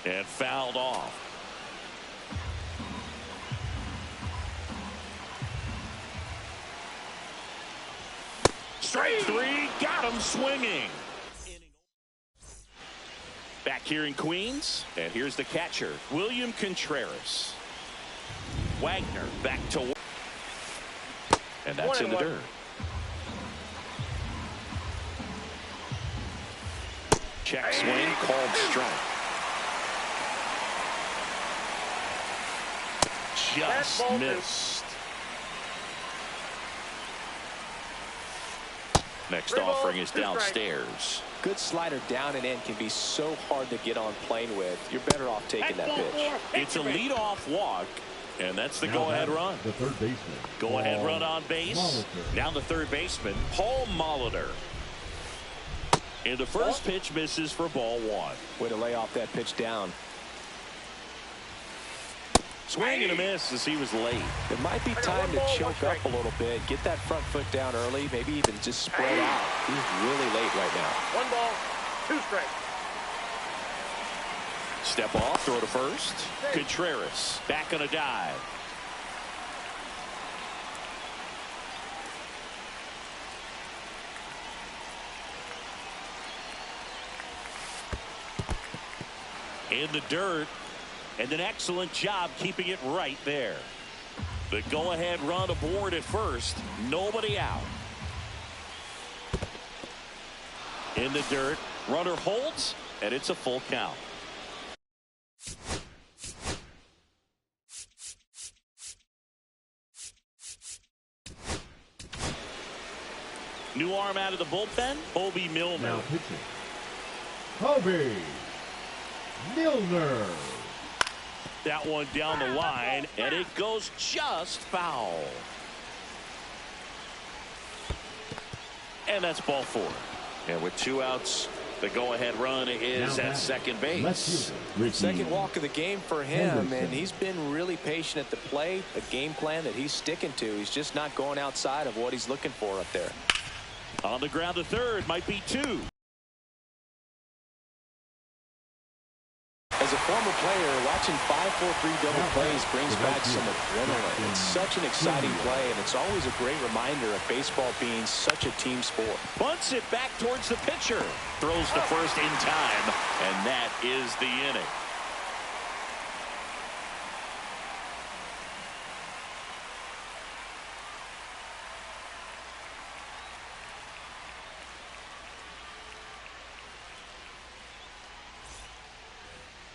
And fouled off. Straight three, got him swinging. Back here in Queens, and here's the catcher, William Contreras. Wagner back to work. And that's in the dirt. Check swing, called strike. Just missed. Next offering is downstairs. Good slider down and in can be so hard to get on plane with. You're better off taking that pitch. It's a leadoff walk, and that's the go-ahead run. The third baseman. Go-ahead run on base. Molitor. Now the third baseman, Paul Molitor. And the first pitch misses for ball one. Way to lay off that pitch down. Swing and a miss as he was late. It might be time to choke up a little bit. Get that front foot down early. Maybe even just spread out. He's really late right now. 1 ball, 2 strikes. Step off, throw to first. Contreras back on a dive. In the dirt. And an excellent job keeping it right there. The go-ahead run aboard at first. Nobody out. In the dirt. Runner holds, and it's a full count. New arm out of the bullpen, Hobie Milner. Now pitching. Hobie Milner. That one down the line, and it goes just foul. And that's ball 4. And with 2 outs, the go-ahead run is at second base. Second walk of the game for him, and he's been really patient at the plate. A game plan that he's sticking to. He's just not going outside of what he's looking for up there. On the ground to third, might be 2. As a former player, watching 5-4-3 double plays brings back some adrenaline. It's such an exciting play, and it's always a great reminder of baseball being such a team sport. Bunts it back towards the pitcher. Throws to first in time, and that is the inning.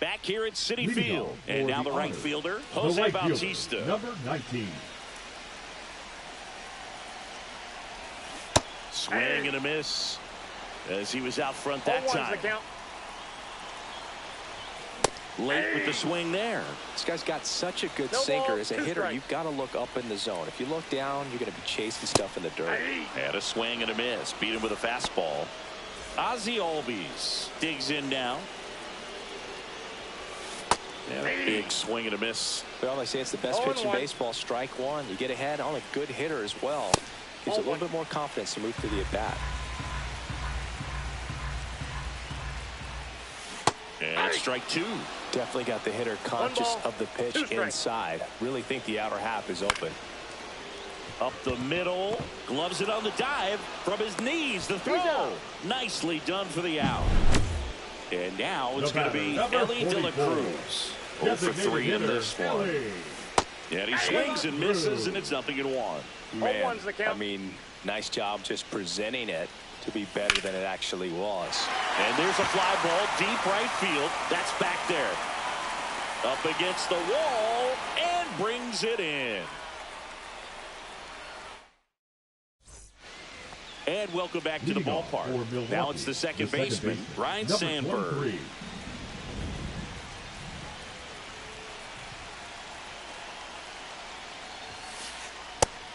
Back here at Citi Field, and now the right fielder, Jose Bautista. Number 19. Swing and a miss as he was out front that time. Late with the swing there. This guy's got such a good sinker. As a hitter, you've got to look up in the zone. If you look down, you're going to be chasing stuff in the dirt. Had a swing and a miss. Beat him with a fastball. Ozzie Albies digs in now. And a big swing and a miss. Well, they say it's the best pitch in baseball. Strike one. You get ahead on a good hitter as well. Gives a little bit more confidence to move through the at-bat. And strike 2. Definitely got the hitter conscious of the pitch inside. Really think the outer half is open. Up the middle. Gloves it on the dive from his knees. The throw. Nicely done for the out. And now it's going to be Ellie De La Cruz. 0 for 3 in this one. And he swings and misses, and it's 0-1. Man, I mean, nice job just presenting it to be better than it actually was. And there's a fly ball deep right field. That's back there. Up against the wall and brings it in. And welcome back to the ballpark. Now it's the second baseman, Ryne Sandberg.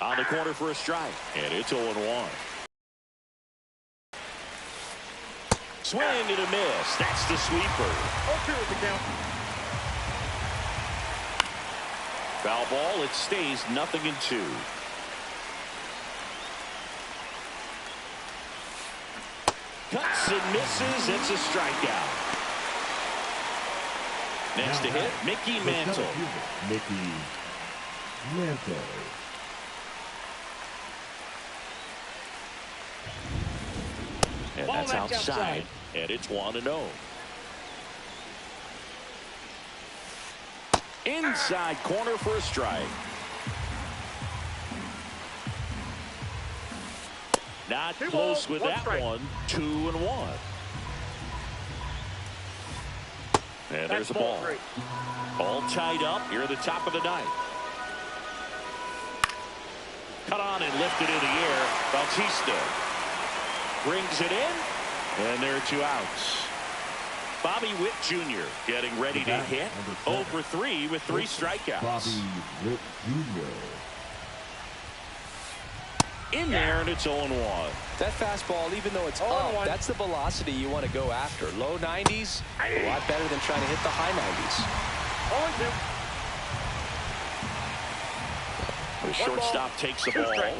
On the corner for a strike, and it's 0-1. Swing and a miss. That's the sweeper. 0-2 with the count. Foul ball. It stays 0-2. Cuts and misses. It's a strikeout. Next to hit, Mickey Mantle. Mickey Mantle. And that's outside. And it's 1-0. Inside corner for a strike. Not close with that one. 2-1. And there's the ball. All tied up here at the top of the ninth. Cut on and lifted in the air. Bautista brings it in. And there are 2 outs. Bobby Witt Jr. getting ready to hit. 0 for 3 with 3 strikeouts. Bobby Witt Jr. In there, and it's 0-1. That fastball, even though it's up, that's the velocity you want to go after. Low 90s, a lot better than trying to hit the high 90s. The shortstop takes the ball.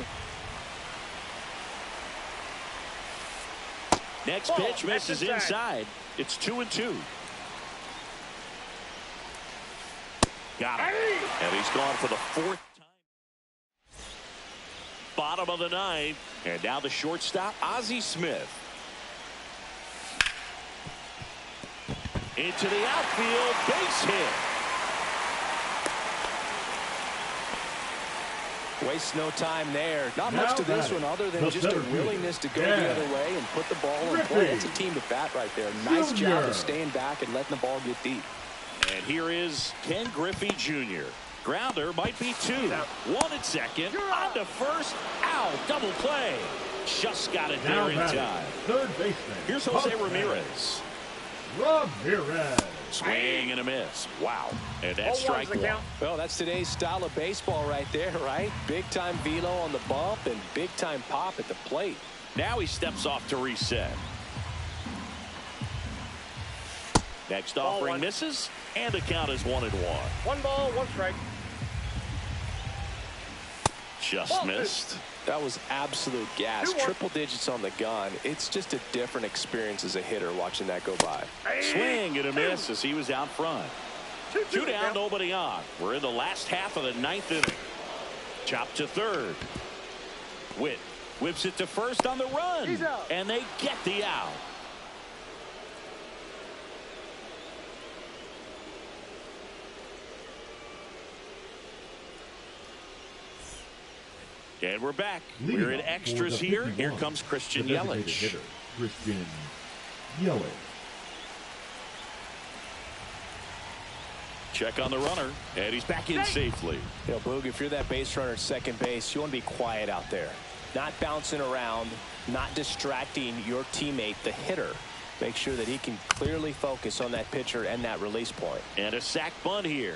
Next pitch misses inside. It's 2-2. Got him. And he's gone for the 4th time. Bottom of the 9th. And now the shortstop, Ozzie Smith. Into the outfield, base hit. Waste no time there. Not much to this one other than just a willingness to go the other way and put the ball in play. It's a team to bat right there. Nice job of staying back and letting the ball get deep. And here is Ken Griffey Jr. Grounder might be 2. 1 at second. On to first. Ow, double play. Just got it there in time. Third baseman. Here's Jose Ramirez. Ramirez. Swing and a miss. Wow. And that's strike 1. Well, that's today's style of baseball right there, right? Big-time velo on the bump and big-time pop at the plate. Now he steps off to reset. Next offering misses, and the count is 1-1. 1 ball, 1 strike. Just missed. That was absolute gas. Triple digits on the gun. It's just a different experience as a hitter watching that go by. Swing and a miss as he was out front. 2 down, nobody on. We're in the last half of the 9th inning. Chop to third. Witt whips it to first on the run. And they get the out. And we're back. We're in extras here. Here comes Christian Yelich. Christian Yelich. Check on the runner, and he's back in safely. You know, Boog, if you're that base runner at second base, you want to be quiet out there. Not bouncing around, not distracting your teammate, the hitter. Make sure that he can clearly focus on that pitcher and that release point. And a sac bunt here.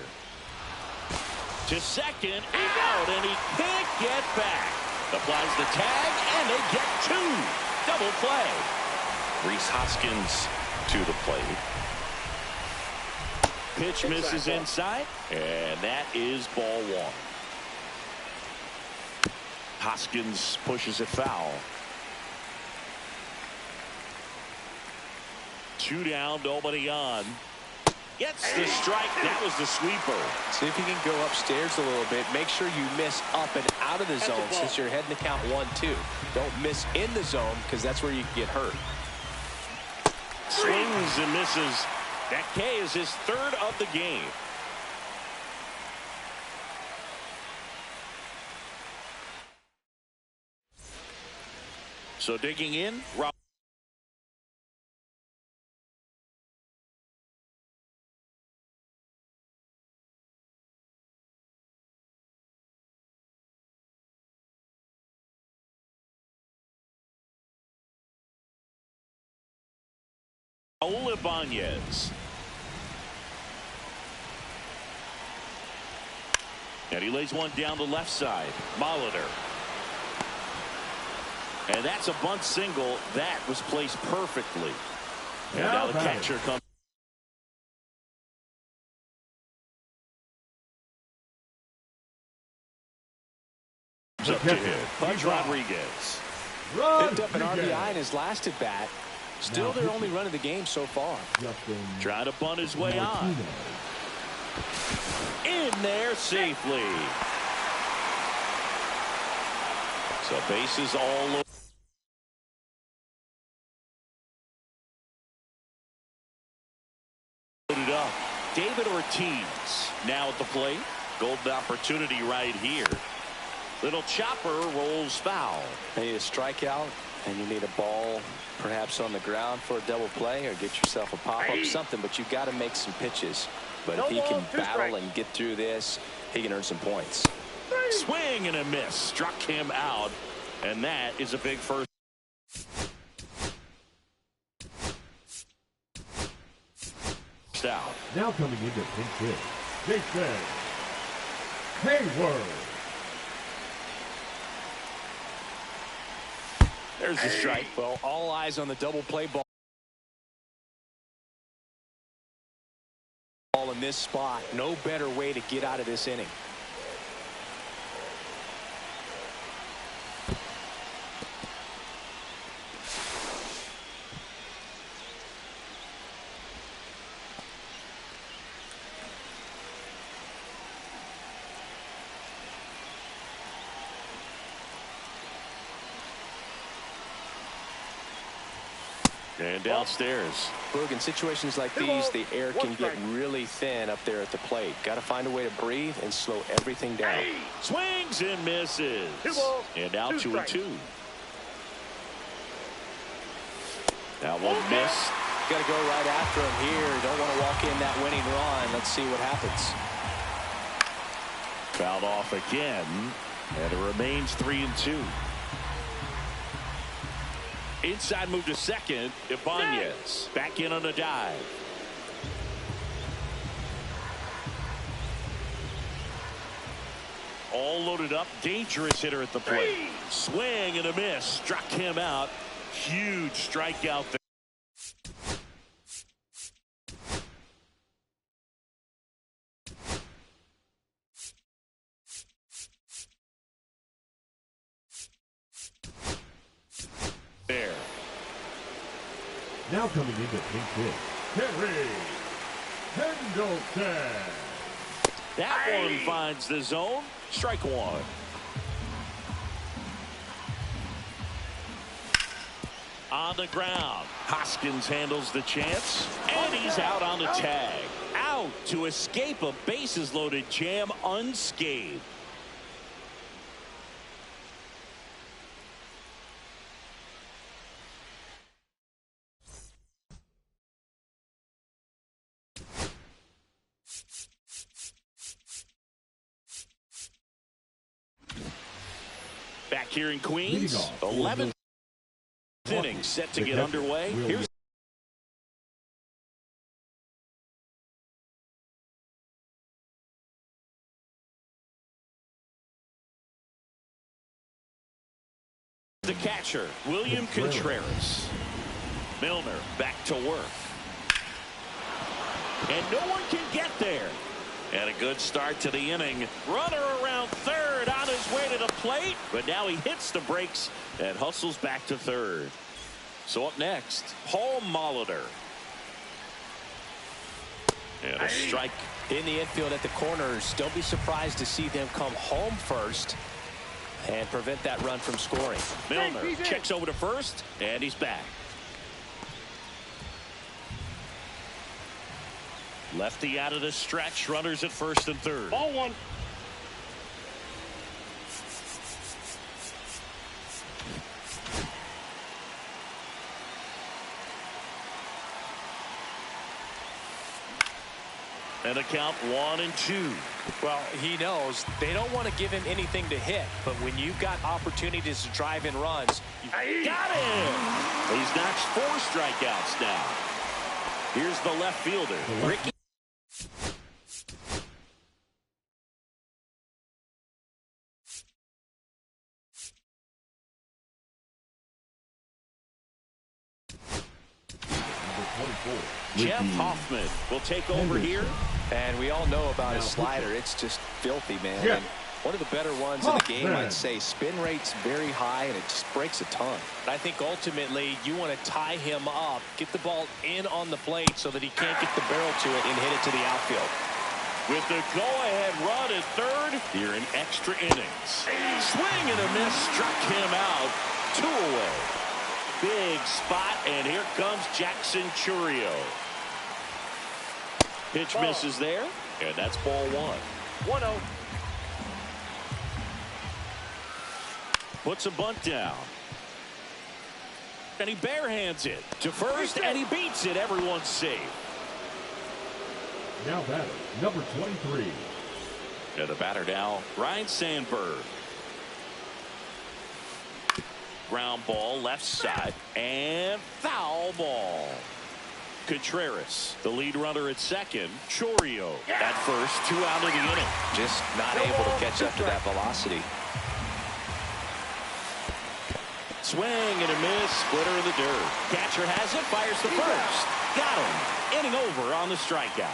To second, out, and he can't get back. Applies the tag, and they get 2. Double play. Rhys Hoskins to the plate. Pitch misses inside, and that is ball 1. Hoskins pushes it foul. 2 down, nobody on. Gets the strike. That was the sweeper. See if you can go upstairs a little bit. Make sure you miss up and out of the zone since you're heading to count 1-2. Don't miss in the zone because that's where you can get hurt. Swings and misses. That K is his 3rd of the game. So digging in. Raul Ibanez. And he lays one down the left side. Molitor. And that's a bunt single. That was placed perfectly. And now the catcher comes. Up to him. Pudge Rodriguez. Picked up an RBI in his last at bat. Still their only run of the game so far. Trying to bunt his way on. In there safely. So bases all loaded up. David Ortiz now at the plate. Golden opportunity right here. Little chopper rolls foul. You need a strikeout, and you need a ball perhaps on the ground for a double play, or get yourself a pop-up, something, but you got to make some pitches. But if he can battle and get through this, he can earn some points. Swing and a miss. Struck him out, and that is a big first out. Now coming into pinch hit, Jason Hayward. There's the strike. Well, all eyes on the double play ball in this spot. No better way to get out of this inning. And downstairs. Boog, in situations like these, the air can get really thin up there at the plate. Got to find a way to breathe and slow everything down. Swings and misses. And now 2-2. That one missed. Got to go right after him here. Don't want to walk in that winning run. Let's see what happens. Fouled off again, and it remains 3-2. Inside move to second. Ibanez back in on a dive. All loaded up. Dangerous hitter at the plate. Swing and a miss. Struck him out. Huge strikeout there. Now coming into pinch hit, Terry Pendleton. That one finds the zone. Strike one. On the ground. Hoskins handles the chance, and he's out on the tag. Out to escape a bases loaded jam unscathed. Back here in Queens, 11th inning set to get underway. Here's the catcher, William Contreras. Milner back to work. And no one can get there. And a good start to the inning. Runner around third on his way to the plate. But now he hits the brakes and hustles back to third. So up next, Paul Molitor. And a strike. In the infield at the corners, don't be surprised to see them come home first and prevent that run from scoring. Milner checks over to first, and he's back. Lefty out of the stretch. Runners at first and third. Ball one. And a count 1-2. Well, he knows they don't want to give him anything to hit, but when you've got opportunities to drive in runs, Got him. He's notched 4 strikeouts now. Here's the left fielder, Ricky. Jeff Hoffman will take over here. And we all know about his slider. It's just filthy, man. Yeah. And one of the better ones in the game, I'd say. Spin rate's very high, and it just breaks a ton. I think ultimately you want to tie him up, get the ball in on the plate so that he can't get the barrel to it and hit it to the outfield. with the go-ahead run at third here in extra innings. Swing and a miss, struck him out. 2 away. Big spot, and here comes Jackson Chourio. Pitch misses there, and that's ball 1. 1-0. Puts a bunt down. And he barehands it to first, and he beats it. Everyone's safe. Now batter, number 23. And the batter now, Ryne Sandberg. Ground ball, left side, and foul ball. Contreras, the lead runner at second. Chourio at first, 2 out of the inning. Just not able to catch up to that velocity. Swing and a miss, splitter in the dirt. Catcher has it, fires the first. Got him. Inning over on the strikeout.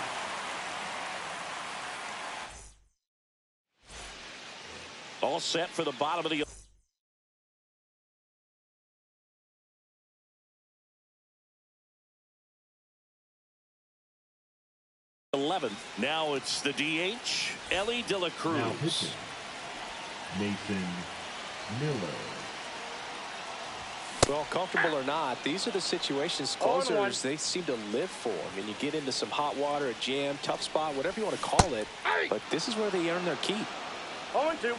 All set for the bottom of the 11th. Now it's the DH, Elly De La Cruz. Now pitching, Nathan Miller. Well, comfortable or not, these are the situations closers they seem to live for. I mean, you get into some hot water, a jam, tough spot, whatever you want to call it. But this is where they earn their keep. 0-2.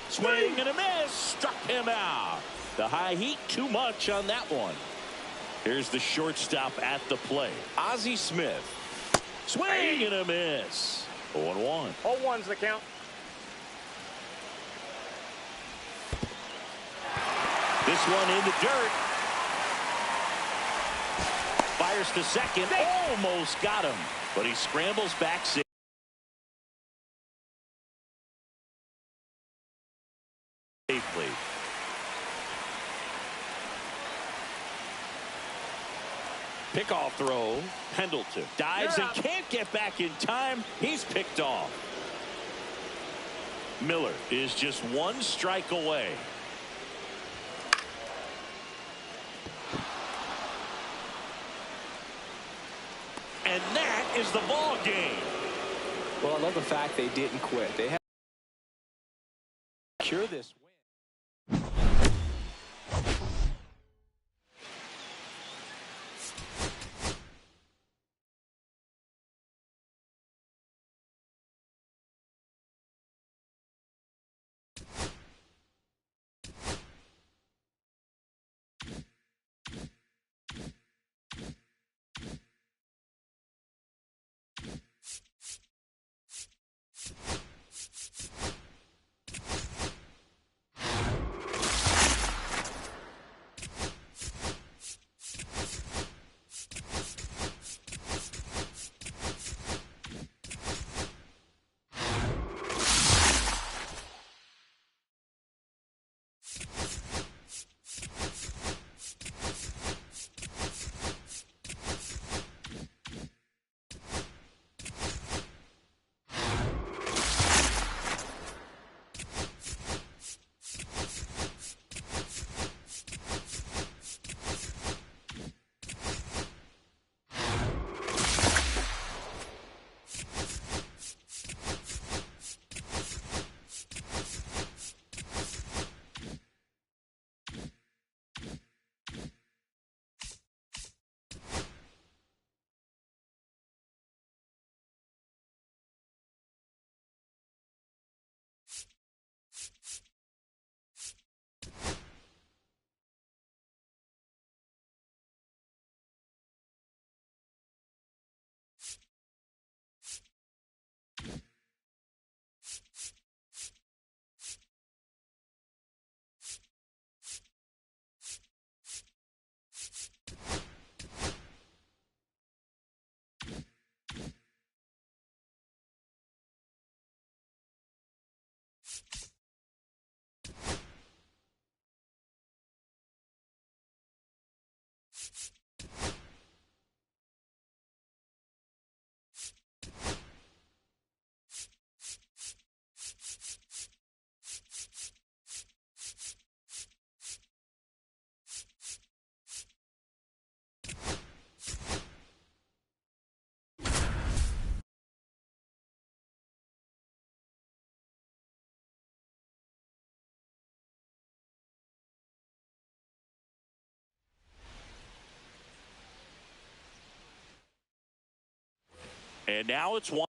Swing and a miss, struck him out. The high heat, too much on that one. Here's the shortstop at the plate, Ozzie Smith. Swing and a miss. 0-1. 0-1's the count. This one in the dirt. Fires to second. Almost got him. But he scrambles back safely. Pickoff throw. Pendleton dives and can't get back in time. He's picked off. Miller is just 1 strike away. And that is the ball game. Well, I love the fact they didn't quit. They have to secure this win. And now it's 1.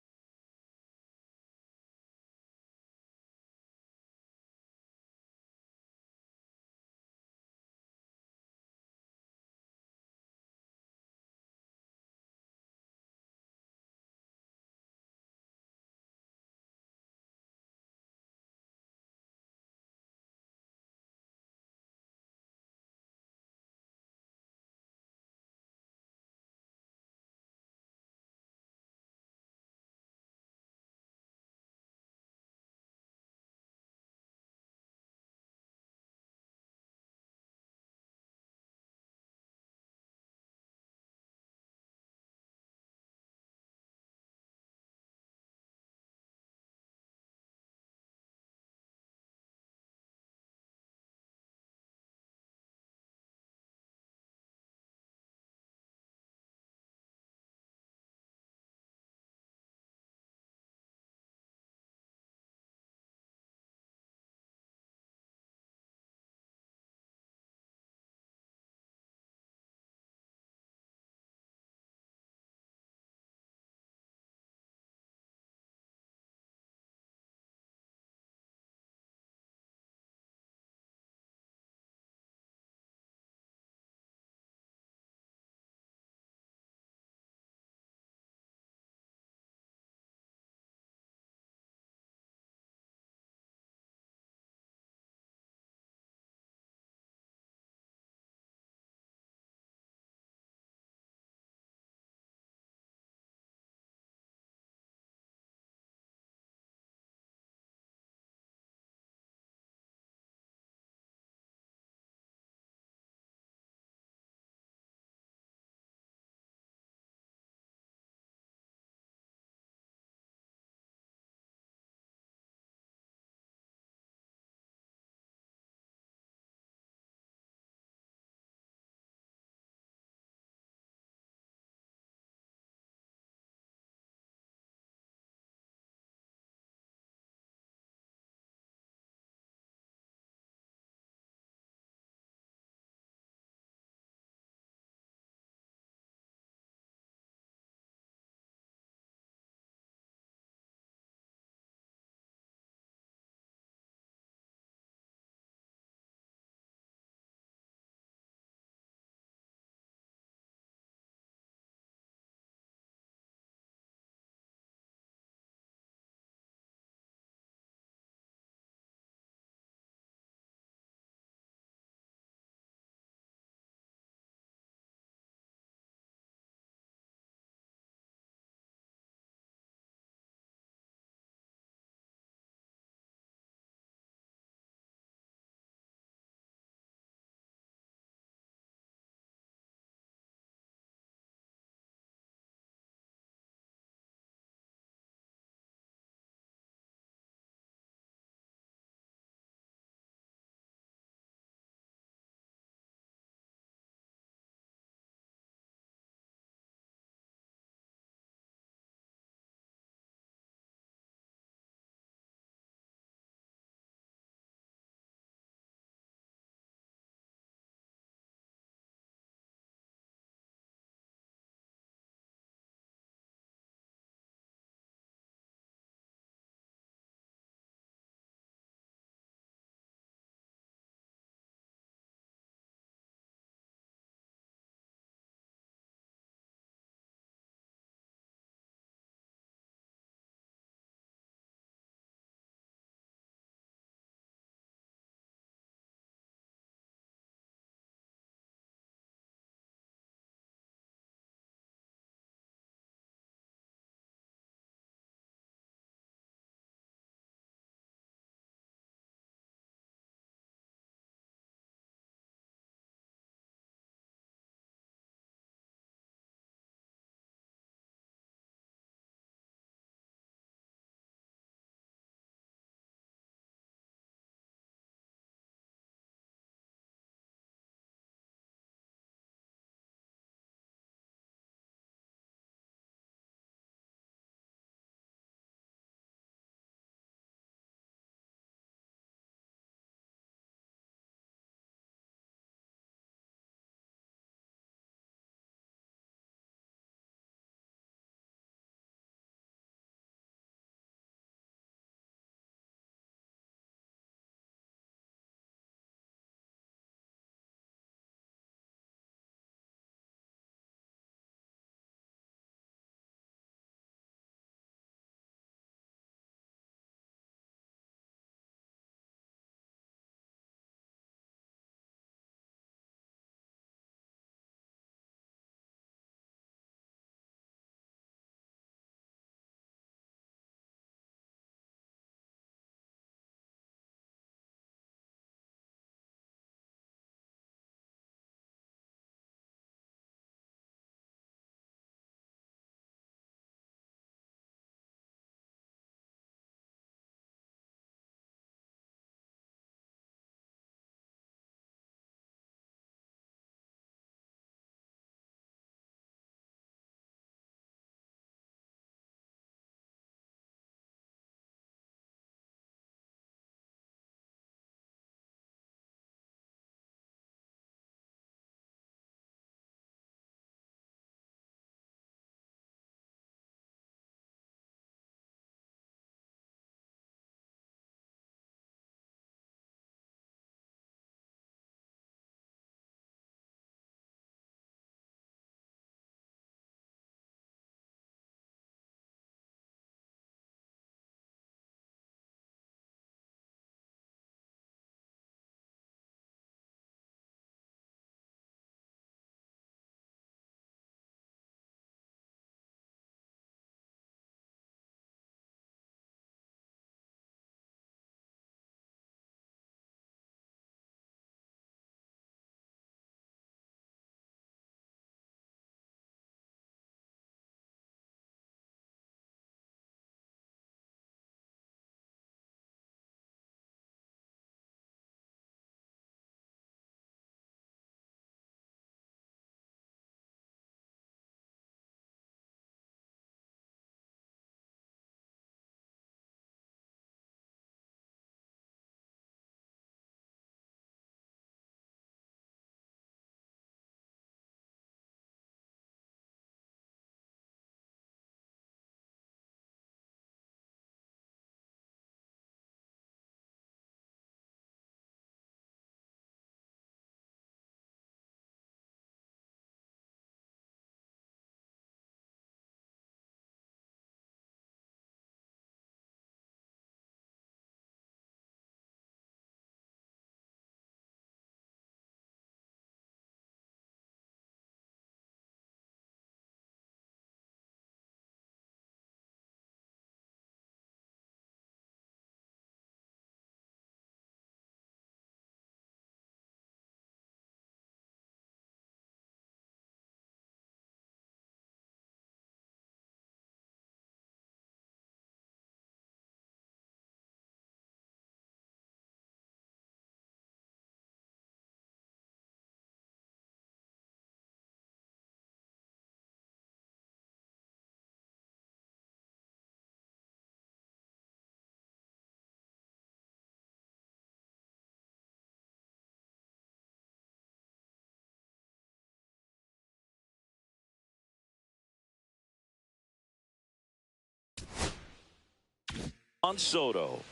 On Soto.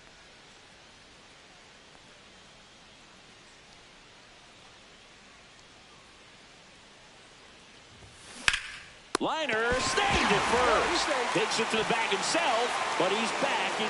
Liner stayed at first. Takes it to the bag himself, but he's back in.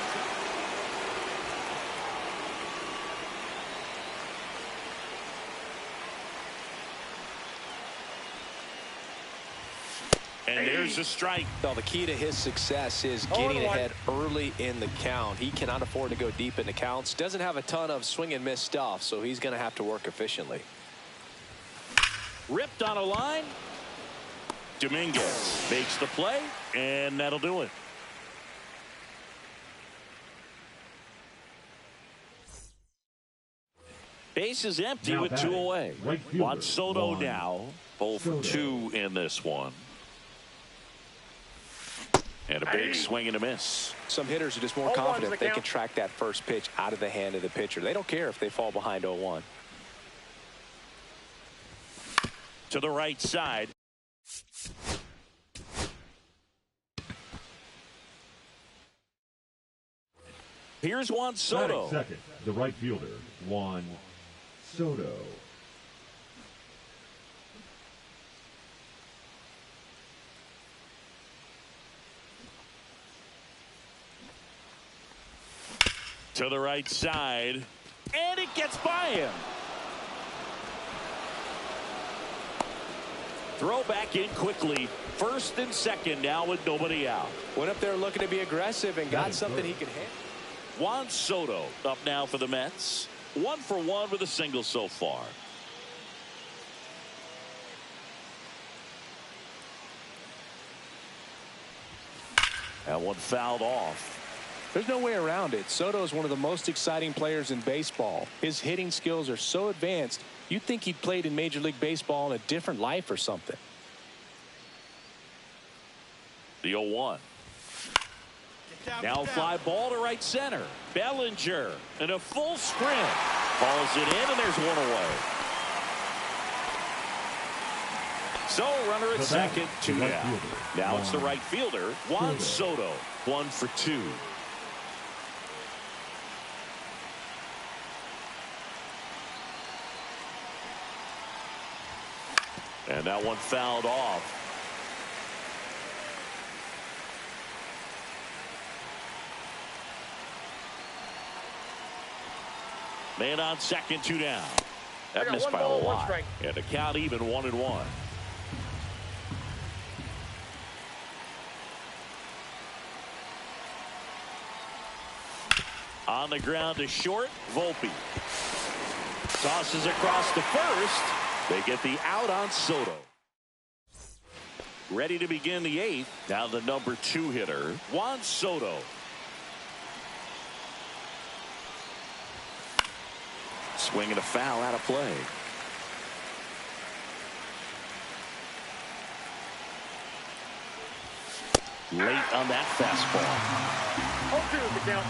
And there's a strike. Well, the key to his success is getting ahead early in the count. He cannot afford to go deep in the counts. Doesn't have a ton of swing and miss stuff, so he's going to have to work efficiently. Ripped on a line. Dominguez makes the play, and that'll do it. Base is empty with 2 away. Juan Soto now 0 for 2 in this one. And a big swing and a miss. Some hitters are just more confident they can track that first pitch out of the hand of the pitcher. They don't care if they fall behind 0-1. To the right side. Here's Juan Soto. Second, the right fielder, Juan Soto. To the right side, and it gets by him. Throw back in quickly. First and second now with nobody out. Went up there looking to be aggressive and got something he could hit. Juan Soto up now for the Mets. 1 for 1 with a single so far. That one fouled off. There's no way around it. Soto is one of the most exciting players in baseball. His hitting skills are so advanced, you'd think he played in Major League Baseball in a different life or something. The 0-1. Now fly ball to right center. Bellinger in a full sprint. Calls it in, and there's 1 away. So runner at second, 2 down. Now it's the right fielder, Juan Soto. 1 for 2. And that one fouled off. Man on second, 2 down. That missed by a lot. And the count even 1-1. On the ground to short, Volpe. Tosses across to first. They get the out on Soto. Ready to begin the 8th. Now the number 2 hitter, Juan Soto. Swinging a foul out of play. Late on that fastball. 0-2 is the count.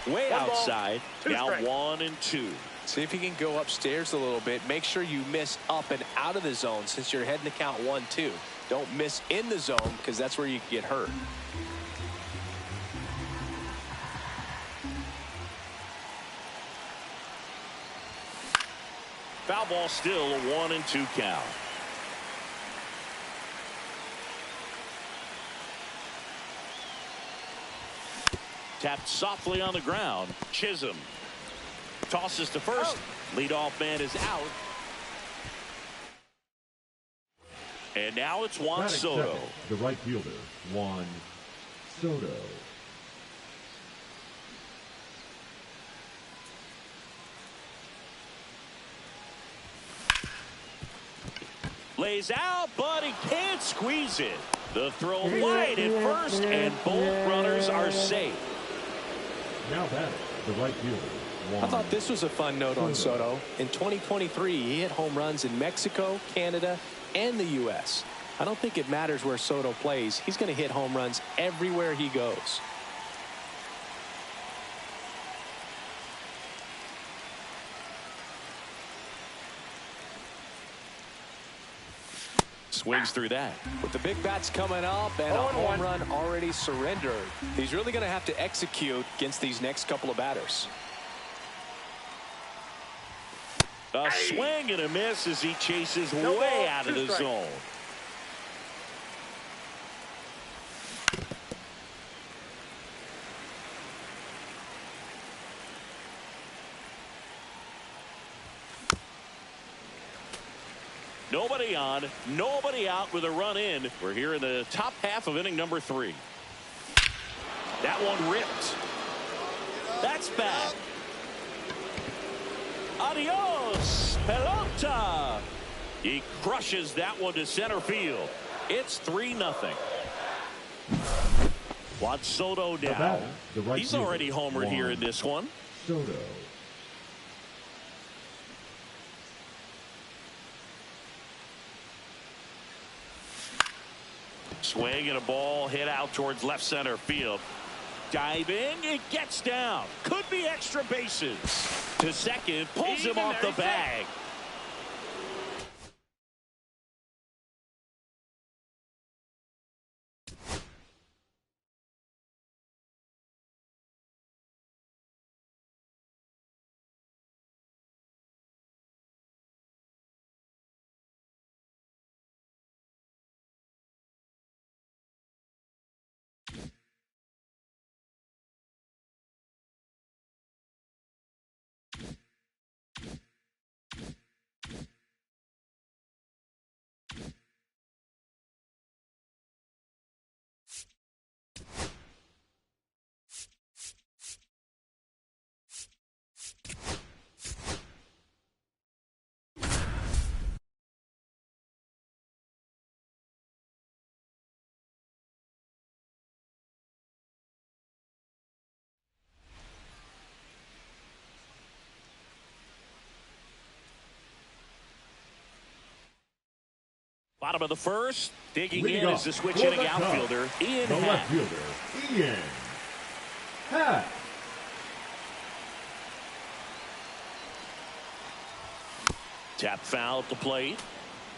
Way One outside. ball, Now strikes. 1 and 2. See if you can go upstairs a little bit. Make sure you miss up and out of the zone since you're heading to count 1-2. Don't miss in the zone because that's where you can get hurt. Foul ball still, a 1 and 2 count. Tapped softly on the ground. Chisholm tosses to first. Leadoff man is out. And now it's Juan Soto. Second, the right fielder, Juan Soto. Lays out, but he can't squeeze it. The throw wide at first, and both runners are safe. Now batting, the right fielder, Juan I thought this was a fun note on Soto. In 2023, he hit home runs in Mexico, Canada, and the U.S. I don't think it matters where Soto plays. He's going to hit home runs everywhere he goes. Swings through that. With the big bats coming up and a home run already surrendered, he's really going to have to execute against these next couple of batters. A swing and a miss as he chases way out of the zone. Nobody on, nobody out with a run in. We're here in the top half of inning number 3. That one ripped. That's bad. Adios, pelota. He crushes that one to center field. It's 3-0. Juan Soto now. He's already homered here in this one. Soto. Swing and a ball hit out towards left center field. Diving, it gets down. Could be extra bases. To second, pulls him off the bag. Bottom of the first, digging in is the switch hitting outfielder, Ian the Happ. left fielder, Ian Happ. Tap foul at the plate.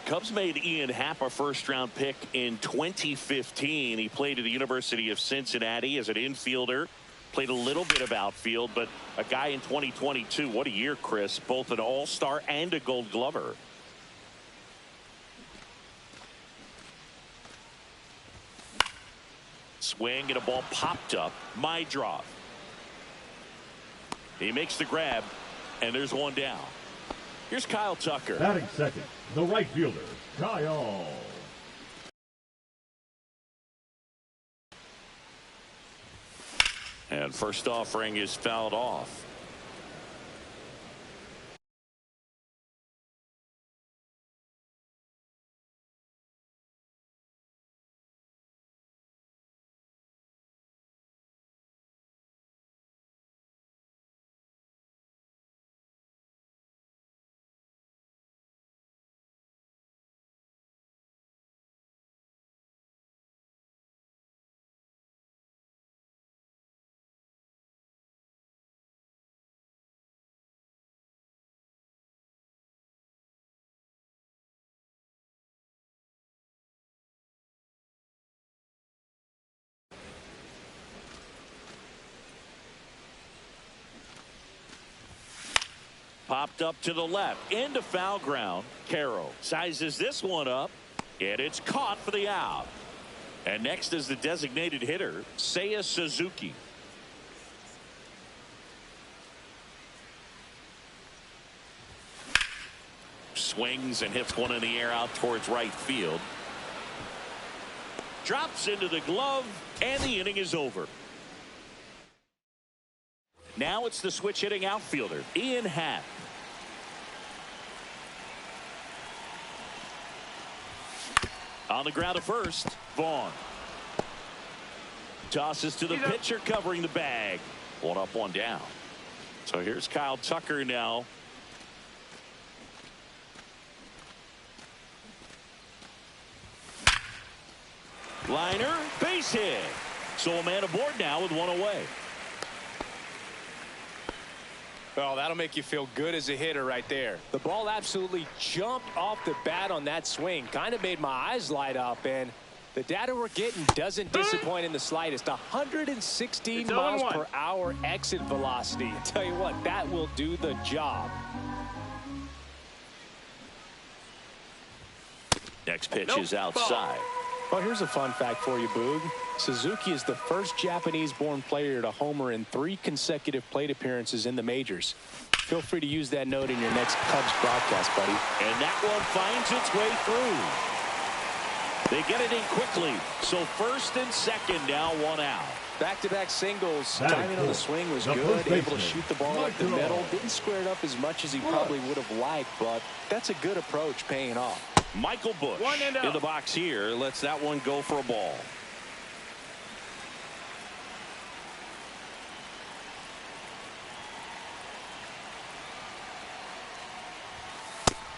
Cubs made Ian Happ a first-round pick in 2015. He played at the University of Cincinnati as an infielder. Played a little bit of outfield, but a guy in 2022. What a year, Chris. Both an all-star and a gold glover. Swing and a ball popped up. My drop. He makes the grab, and there's one down. Here's Kyle Tucker. Batting second, the right fielder, Kyle. And first offering is fouled off. Popped up to the left into foul ground. Carroll sizes this one up, and it's caught for the out. And next is the designated hitter, Seiya Suzuki. Swings and hits one in the air out towards right field. Drops into the glove, and the inning is over. Now it's the switch hitting outfielder, Ian Happ. On the ground at first, Vaughn. Tosses to the pitcher covering the bag. One up, one down. So here's Kyle Tucker now. Liner, base hit. So a man aboard now with one away. Well, that'll make you feel good as a hitter right there. The ball absolutely jumped off the bat on that swing. Kind of made my eyes light up, and the data we're getting doesn't disappoint in the slightest. 116 miles per hour exit velocity. I tell you what, that will do the job. Next pitch is outside. Well, here's a fun fact for you, Boog. Suzuki is the first Japanese-born player to homer in 3 consecutive plate appearances in the majors. Feel free to use that note in your next Cubs broadcast, buddy. And that one finds its way through. They get it in quickly. So first and second now, 1 out. Back-to-back singles. Timing on the swing was good. Able to shoot the ball up the middle. Didn't square it up as much as he probably would have liked, but that's a good approach paying off. Michael Busch in the box here. Lets that one go for a ball.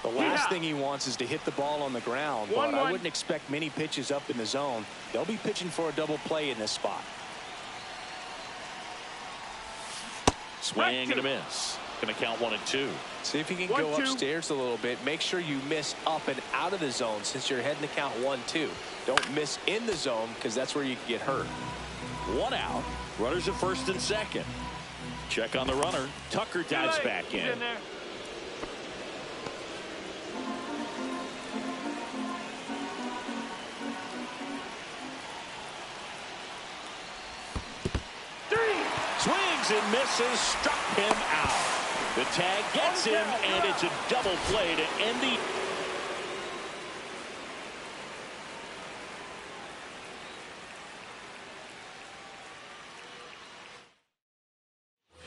The last thing he wants is to hit the ball on the ground, but I wouldn't expect many pitches up in the zone. They'll be pitching for a double play in this spot. Swing and a miss. Going to count 1 and 2. See if you can go upstairs a little bit. Make sure you miss up and out of the zone since you're heading to count 1-2. Don't miss in the zone because that's where you can get hurt. 1 out. Runners at first and second. Check on the runner. Tucker dives back in. Swings and misses, struck him out. The tag gets him, and it's a double play to end the...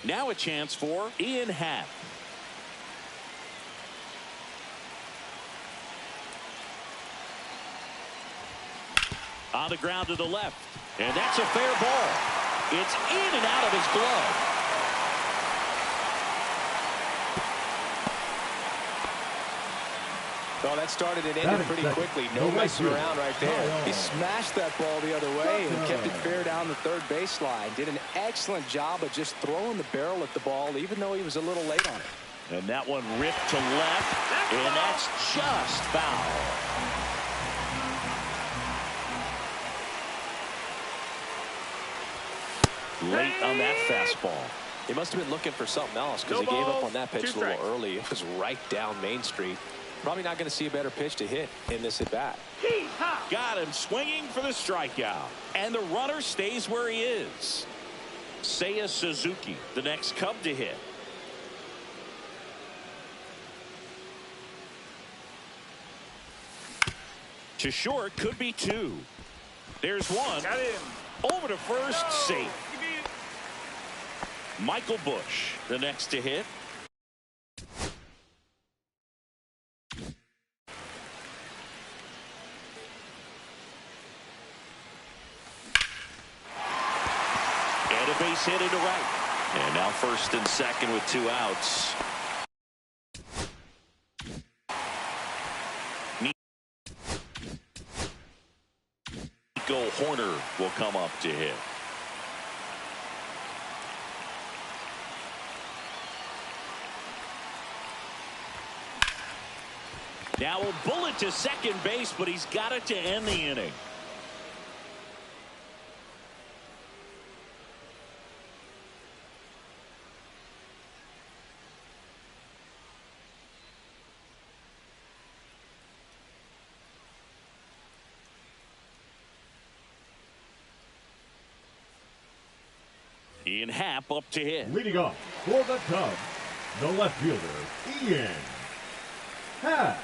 Now a chance for Ian Happ. On the ground to the left, and that's a fair ball. It's in and out of his glove. Well, that started and ended pretty quickly. No messing around right there. He smashed that ball the other way and kept it fair down the third baseline. Did an excellent job of just throwing the barrel at the ball, even though he was a little late on it. And that one ripped to left, and that's just foul. Late on that fastball. He must have been looking for something else because he gave up on that pitch a little early. It was right down Main Street. Probably not going to see a better pitch to hit in this at bat. Got him swinging for the strikeout. And the runner stays where he is. Seiya Suzuki, the next Cub to hit. To short, could be 2. There's 1. Got him. Over to first, safe. Michael Busch, the next to hit. And a base hit into right. And now first and second with 2 outs. Nico Horner will come up to hit. Now a bullet to second base, but he's got it to end the inning. Ian Happ up to hit. Leading off for the Cubs, the left fielder, Ian Happ.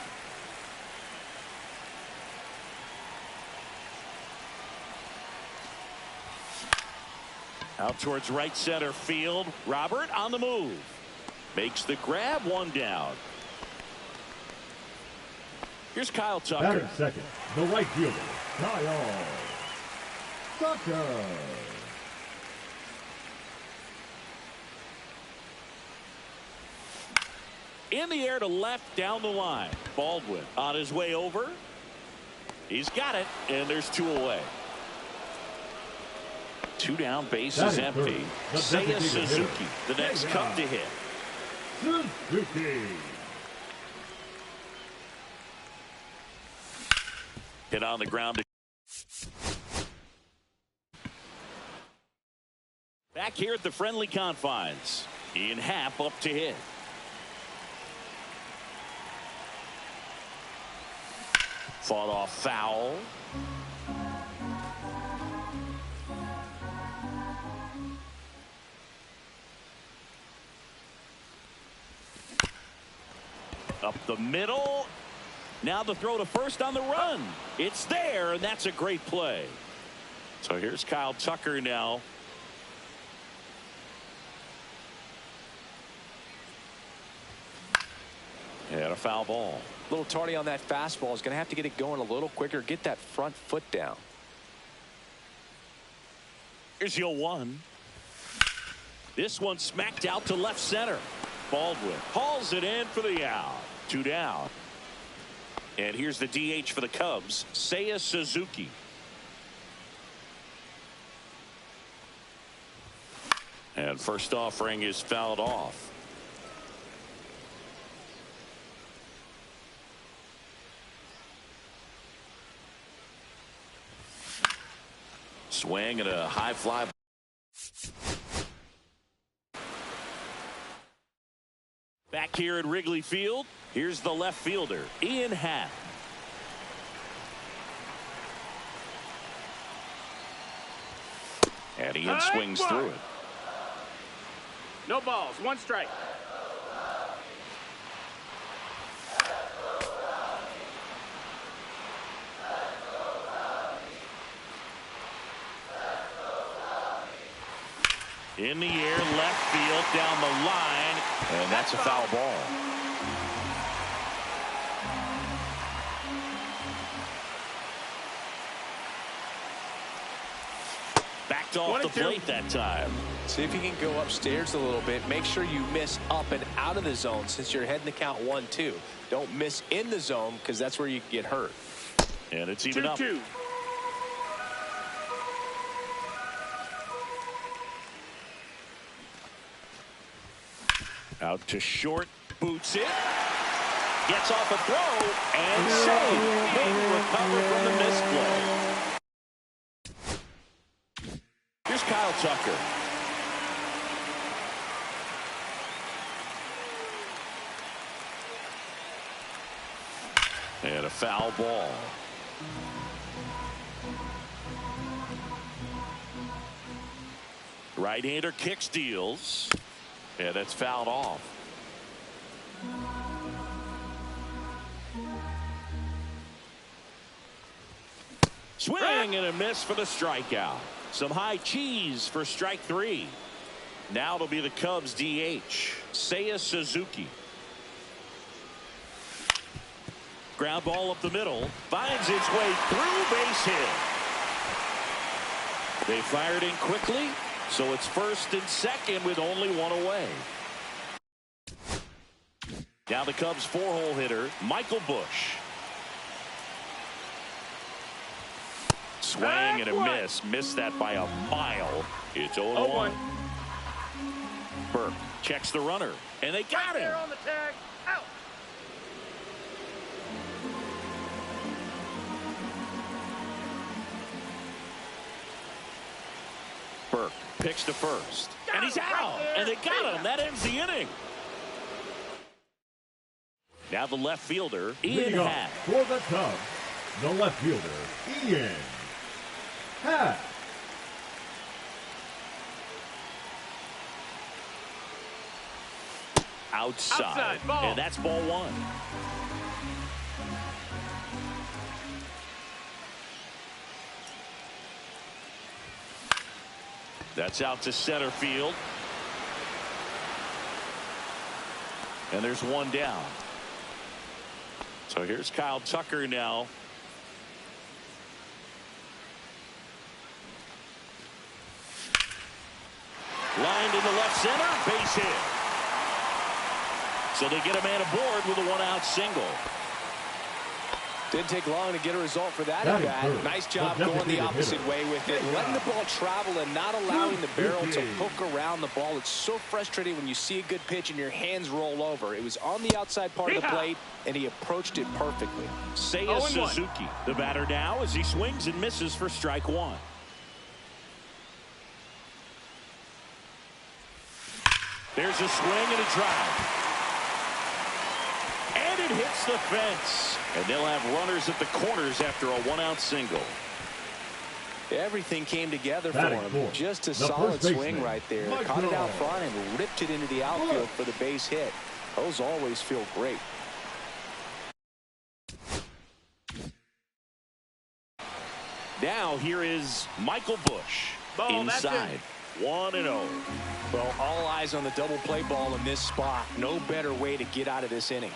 Out towards right center field. Robert on the move. Makes the grab, 1 down. Here's Kyle Tucker. Batting second, the right fielder, Kyle Tucker. In the air to left down the line. Baldwin on his way over. He's got it, and there's 2 away. 2 down, base is empty. Seiya Suzuki, the next Cub to hit. Suzuki. Hit on the ground. Back here at the friendly confines. In half up to hit. Fought off foul. Up the middle. Now the throw to first on the run. It's there, and that's a great play. So here's Kyle Tucker now. And a foul ball. A little tardy on that fastball. Is going to have to get it going a little quicker. Get that front foot down. Here's your 1. This one smacked out to left center. Baldwin hauls it in for the out. 2 down. And here's the DH for the Cubs, Seiya Suzuki. And first offering is fouled off. Swing and a high fly. Back here at Wrigley Field, here's the left fielder, Ian Happ. And Ian swings through it. No balls, 1 strike. In the air, left field, down the line, and that's a foul ball. Backed off the plate that time. See if you can go upstairs a little bit. Make sure you miss up and out of the zone since you're heading to count 1-2. Don't miss in the zone because that's where you can get hurt. And it's even up. 2-2. Out to short, boots it, gets off a throw, and saved. Big recover from the misplay. Here's Kyle Tucker. And a foul ball. Right-hander kicks, deals. Yeah, that's fouled off. Swing and a miss for the strikeout. Some high cheese for strike 3. Now it'll be the Cubs DH, Seiya Suzuki. Ground ball up the middle. Finds its way through, base hit. They fired in quickly. So it's first and second with only 1 away. Now the Cubs 4-hole hitter, Michael Busch. Swing and a miss. Missed that by a mile. It's 0-1. Burke checks the runner, and they got him. On the tag. Out. Burke picks to first, and he's out, and they got him. That ends the inning. Now the left fielder, Ian Happ. For the Cubs, the left fielder, Ian Happ. Outside, and that's ball 1. That's out to center field. And there's 1 down. So here's Kyle Tucker now. Lined in the left center, base hit. So they get a man aboard with a 1-out single. Didn't take long to get a result for that at bat. Nice job going the opposite way with it, letting the ball travel and not allowing the barrel to hook around the ball. It's so frustrating when you see a good pitch and your hands roll over. It was on the outside part of the plate, and he approached it perfectly. Seiya Suzuki, the batter now, as he swings and misses for strike one. There's a swing and a drive. And it hits the fence. And they'll have runners at the corners after a one-out single. Everything came together for him. Just a solid swing right there. Caught it out front and ripped it into the outfield for the base hit. Those always feel great. Now here is Michael Busch. Inside. 1-0. Well, all eyes on the double play ball in this spot. No better way to get out of this inning.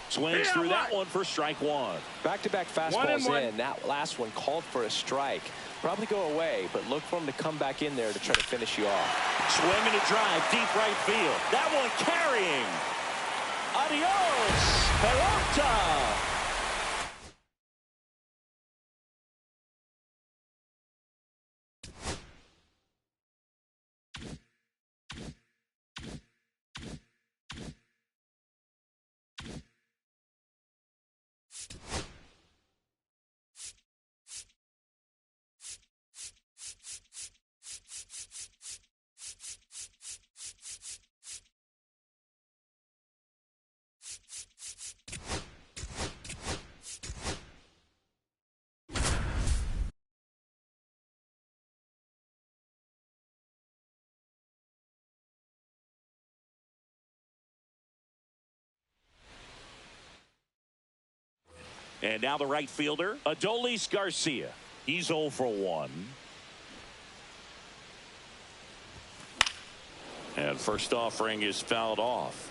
Swings through that one for strike one. Back-to-back fastballs in. That last one called for a strike. Probably go away, but look for him to come back in there to try to finish you off. Swing and a drive, deep right field. That one carrying. Adios, Peralta. And now the right fielder, Adolis Garcia. He's 0 for 1. And first offering is fouled off.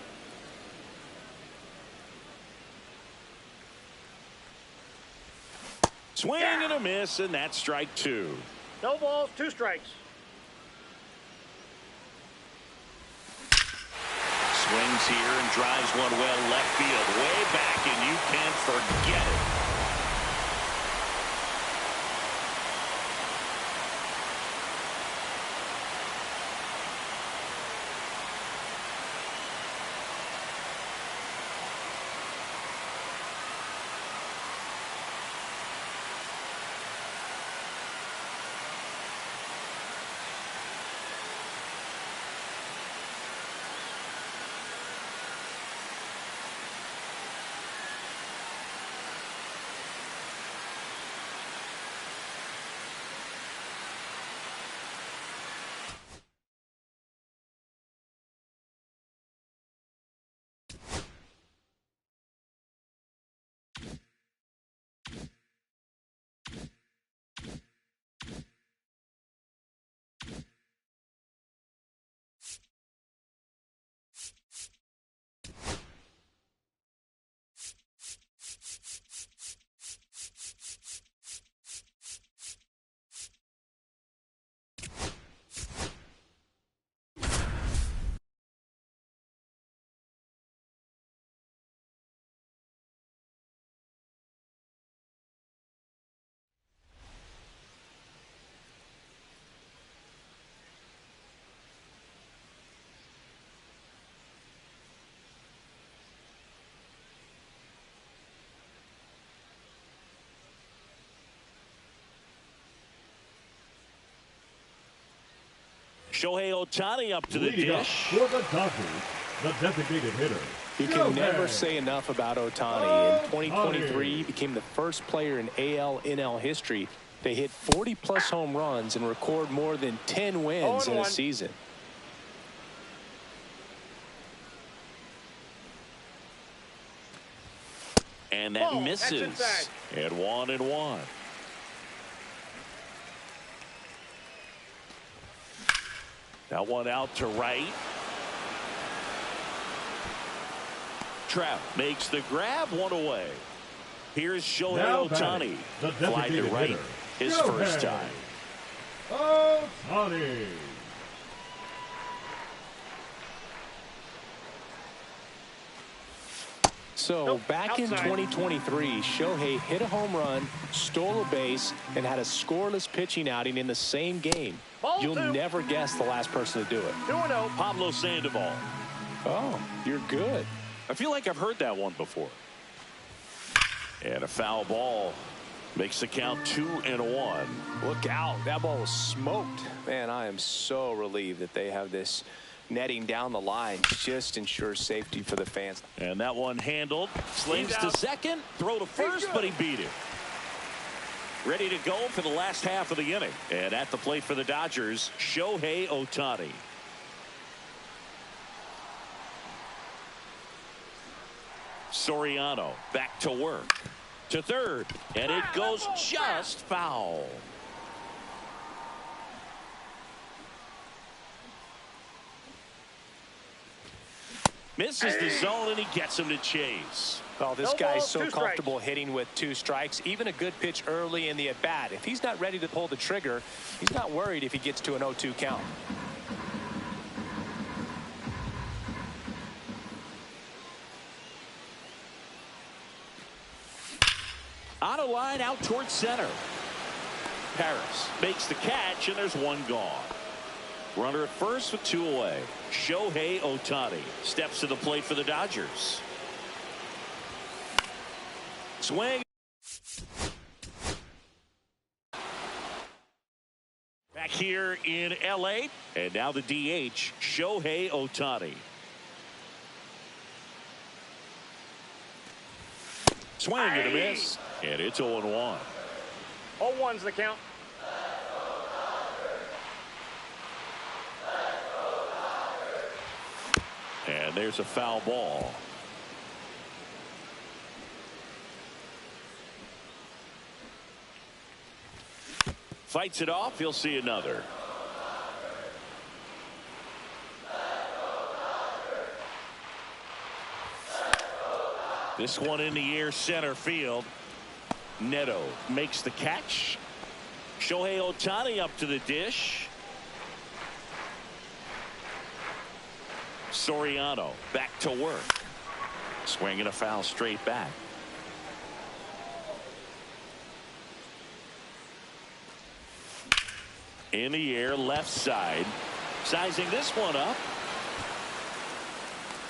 Swing and a miss, and that's strike two. No balls, 2 strikes. Swings here and drives one well left field, way back, and you can't forget it. Shohei Ohtani up to the dish. For the Dodgers, the designated hitter. You can never say enough about Ohtani. In 2023, he became the first player in AL/NL history to hit 40-plus home runs and record more than 10 wins in a season. And that misses. At 1-1. That one out to right. Trout makes the grab, one away. Here's Shohei Ohtani. Fly to right, his first time. Ohtani. So back in 2023, Shohei hit a home run, stole a base, and had a scoreless pitching outing in the same game. You'll never guess the last person to do it. 2-0. Pablo Sandoval. Oh, you're good. I feel like I've heard that one before. And a foul ball makes the count 2-1. Look out. That ball was smoked. Man, I am so relieved that they have this netting down the line. Just ensures safety for the fans. And that one handled. Slings to second. Throw to first, but he beat it. Ready to go for the last half of the inning. And at the plate for the Dodgers, Shohei Ohtani. Soriano back to work. To third. And it goes just foul. Misses the zone, and he gets him to chase. Oh, this guy's so comfortable hitting with 2 strikes. Even a good pitch early in the at-bat. If he's not ready to pull the trigger, he's not worried if he gets to an 0-2 count. On a line out towards center. Paris makes the catch, and there's one gone. Runner at first with 2 away. Shohei Ohtani steps to the plate for the Dodgers. Swing. Back here in L.A. And now the DH, Shohei Ohtani. Swing and a miss. And it's 0-1. 0-1's the count. And there's a foul ball. Fights it off. He'll see another. This one in the air, center field. Neto makes the catch. Shohei Ohtani up to the dish. Soriano back to work. Swinging a foul straight back. In the air, left side. Sizing this one up.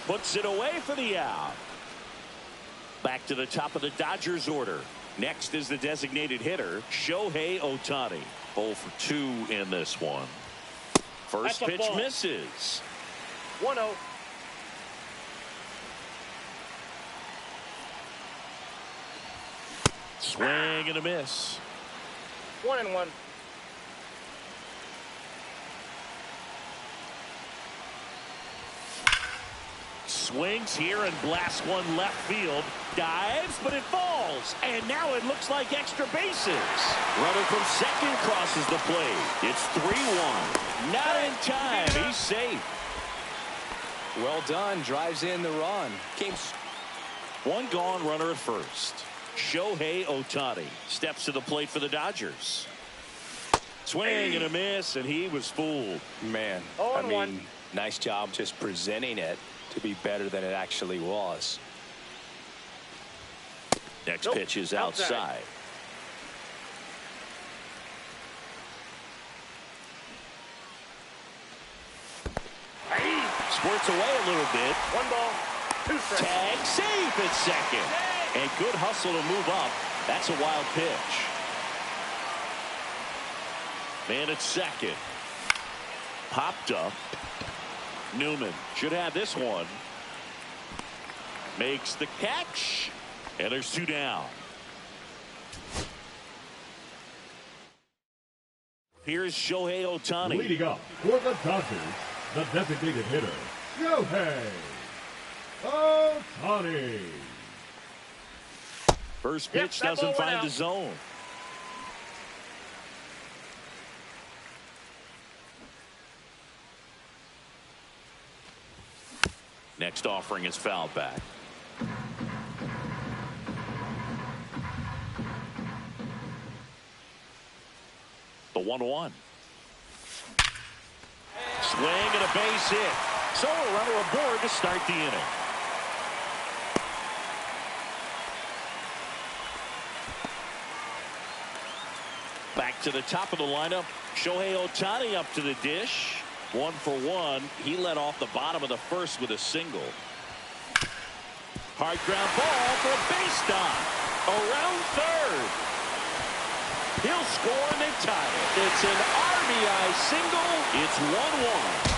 Puts it away for the out. Back to the top of the Dodgers order. Next is the designated hitter, Shohei Ohtani. 0 for 2 in this one. First pitch misses. 1-0. Swing and a miss. 1-1. Swings here and blasts one left field. Dives, but it falls. And now it looks like extra bases. Runner from second crosses the plate. It's 3-1. Not in time. He's safe. Well done. Drives in the run. One gone, runner at first. Shohei Ohtani steps to the plate for the Dodgers. Swing and a miss, and he was fooled. Man, I mean, nice job just presenting it to be better than it actually was. Next pitch is outside. Squirts away a little bit. 1 ball, 2 strikes. Tag safe at second. And good hustle to move up. That's a wild pitch. Man at second. Popped up. Newman should have this one. Makes the catch. And there's 2 down. Here's Shohei Ohtani. Leading up for the Dodgers, the designated hitter, Shohei Ohtani. First pitch doesn't find the zone. Next offering is fouled back. The 1-1. Swing and a base hit. So a runner aboard to start the inning. To the top of the lineup, Shohei Ohtani up to the dish. 1 for 1. He led off the bottom of the first with a single. Hard ground ball for a base stop. Around third. He'll score and they tie it. It's an RBI single. It's 1-1.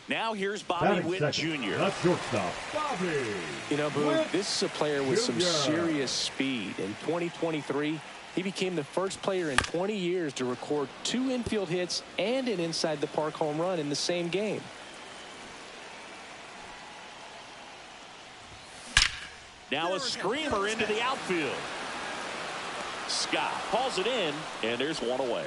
Now here's Bobby Witt Jr. That's shortstop, Bobby. You know, Boo, Witt this is a player with some Jr. serious speed. In 2023, he became the first player in 20 years to record 2 infield hits and an inside-the-park home run in the same game. Now a screamer into the outfield. Scott hauls it in, and there's one away.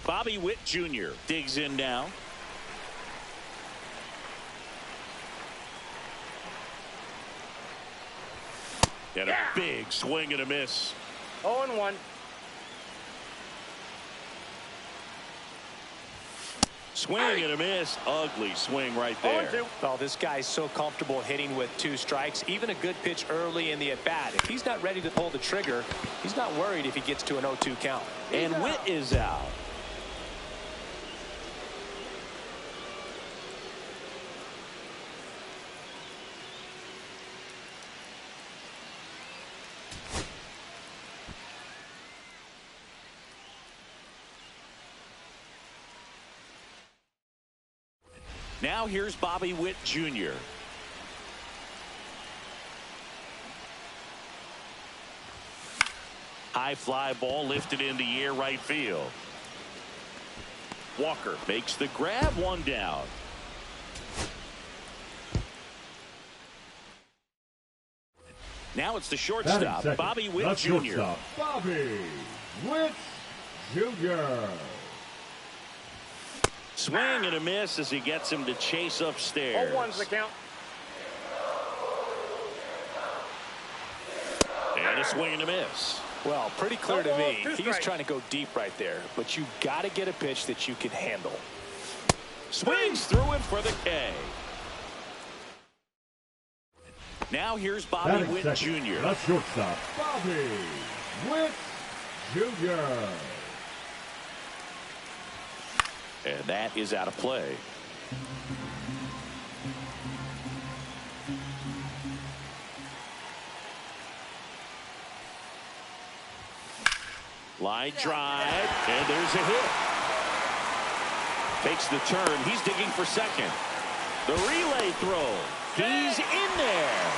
Bobby Witt Jr. digs in now. And a big swing and a miss. 0-1. Swing and a miss. Ugly swing right there. 0-2. Well, this guy's so comfortable hitting with 2 strikes. Even a good pitch early in the at-bat. If he's not ready to pull the trigger, he's not worried if he gets to an 0-2 count. And Witt is out. Now here's Bobby Witt Jr. High fly ball lifted in the air right field. Walker makes the grab, 1 down. Now it's the shortstop, Bobby Witt Jr. Shortstop, Bobby Witt Jr. Swing and a miss as he gets him to chase upstairs. 0-1's the count. And a swing and a miss. Well, pretty clear to me. 2 He's strikes. trying to go deep right there, but you got to get a pitch that you can handle. Swings through it for the K. Now here's Bobby Witt Jr. That's shortstop, Bobby Witt Jr. And that is out of play. Line drive, and there's a hit. Takes the turn. He's digging for second. The relay throw. He's in there.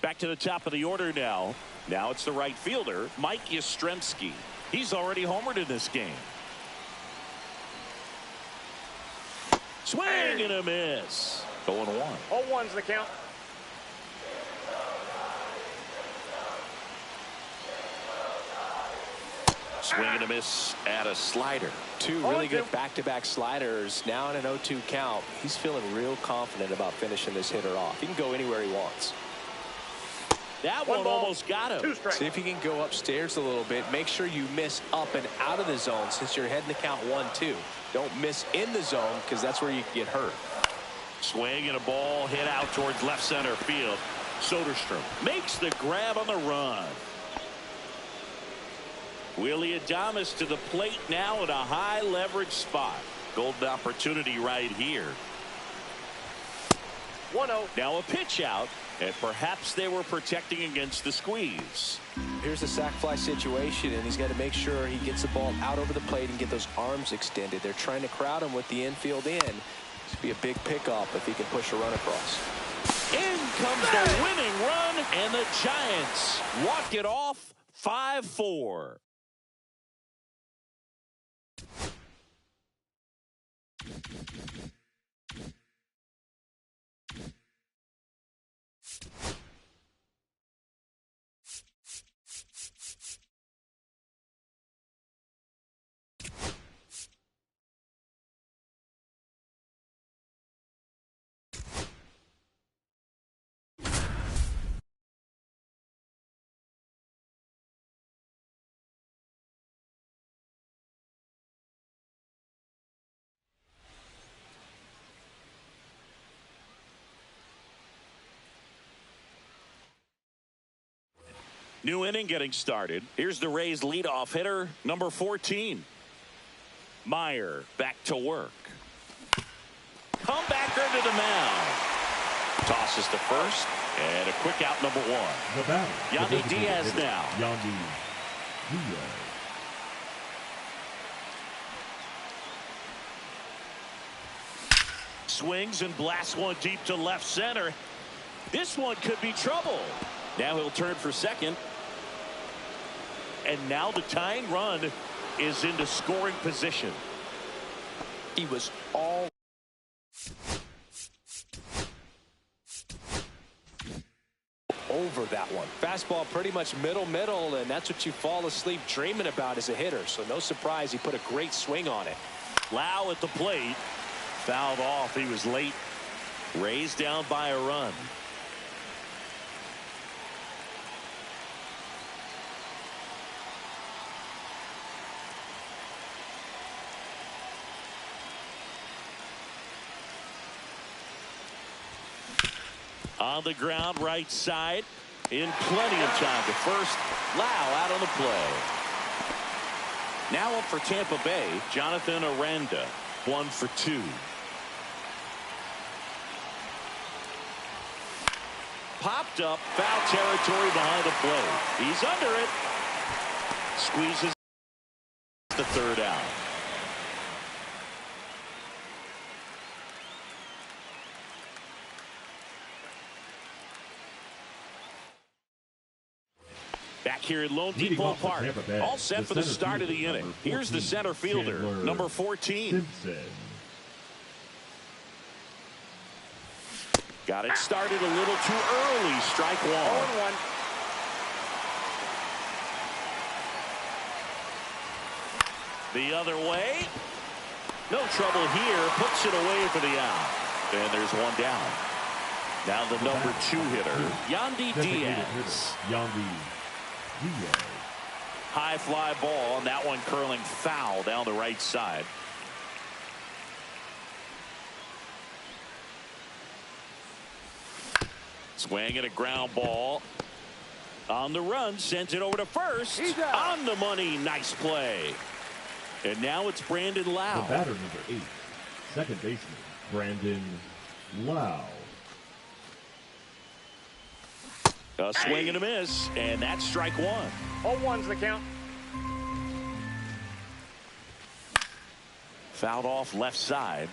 Back to the top of the order now. Now it's the right fielder, Mike Yastrzemski. He's already homered in this game. Swing and a miss. 0-1. 0-1's the count. Swing and a miss at a slider. Two really good back-to-back sliders. Now in an 0-2 count. He's feeling real confident about finishing this hitter off. He can go anywhere he wants. That one almost got him. See if he can go upstairs a little bit. Make sure you miss up and out of the zone since you're heading to count 1-2. Don't miss in the zone because that's where you can get hurt. Swing and a ball hit out towards left center field. Soderstrom makes the grab on the run. Willie Adames to the plate now at a high leverage spot. Golden opportunity right here. 1-0. Now a pitch out, and perhaps they were protecting against the squeeze. Here's a sac fly situation, and he's got to make sure he gets the ball out over the plate and get those arms extended. They're trying to crowd him with the infield in. This would be a big pickup if he can push a run across. In comes the winning run, and the Giants walk it off 5-4. New inning getting started. Here's the Rays leadoff hitter, number 14. Meyer back to work. Comebacker to the mound. Tosses to first, and a quick out, number 1. The batter, Yandy Diaz now. Yandy Diaz. Swings and blasts one deep to left center. This one could be trouble. Now he'll turn for second. And now the tying run is into scoring position. He was all over that one. Fastball pretty much middle, and that's what you fall asleep dreaming about as a hitter. So no surprise he put a great swing on it. Lau at the plate. Fouled off. He was late. Raised down by a run. On the ground, right side. In plenty of time to first. Lau out on the play. Now up for Tampa Bay, Jonathan Aranda. 1 for 2. Popped up, foul territory behind the plate. He's under it. Squeezes the third out. Back here at Lone Depot Park, all set for the start of the inning. Here's the center fielder, number 14. Simpson. Got it started a little too early. Strike 1. 0-1. The other way. No trouble here. Puts it away for the out. And there's one down. Now the number 2 hitter, Yandy Diaz. Yandy Diaz. High fly ball, and that one curling foul down the right side. Swing and a ground ball. On the run, sends it over to first. On the money, nice play. And now it's Brandon Lau. The batter, number 8, second baseman, Brandon Lau. A swing and a miss, and that's strike 1. 0-1's the count. Fouled off left side.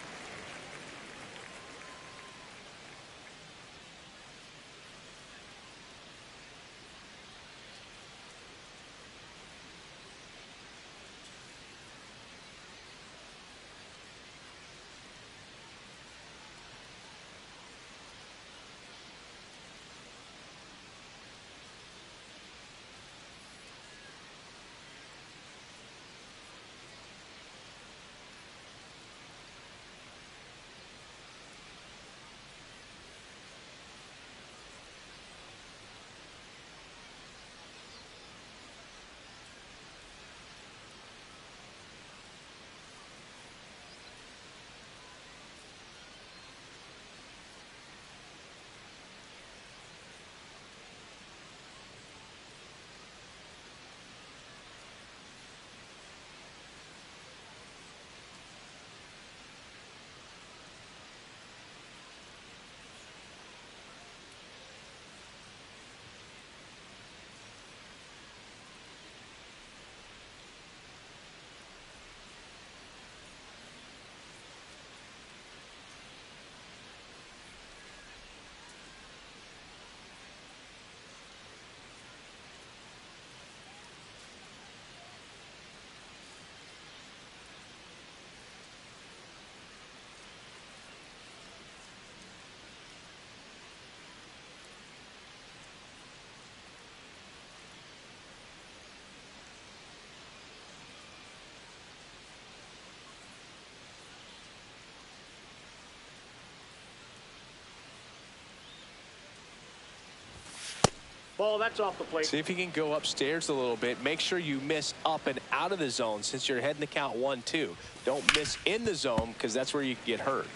Ball, that's off the plate. See if you can go upstairs a little bit. Make sure you miss up and out of the zone since you're heading to count 1-2. Don't miss in the zone because that's where you can get hurt.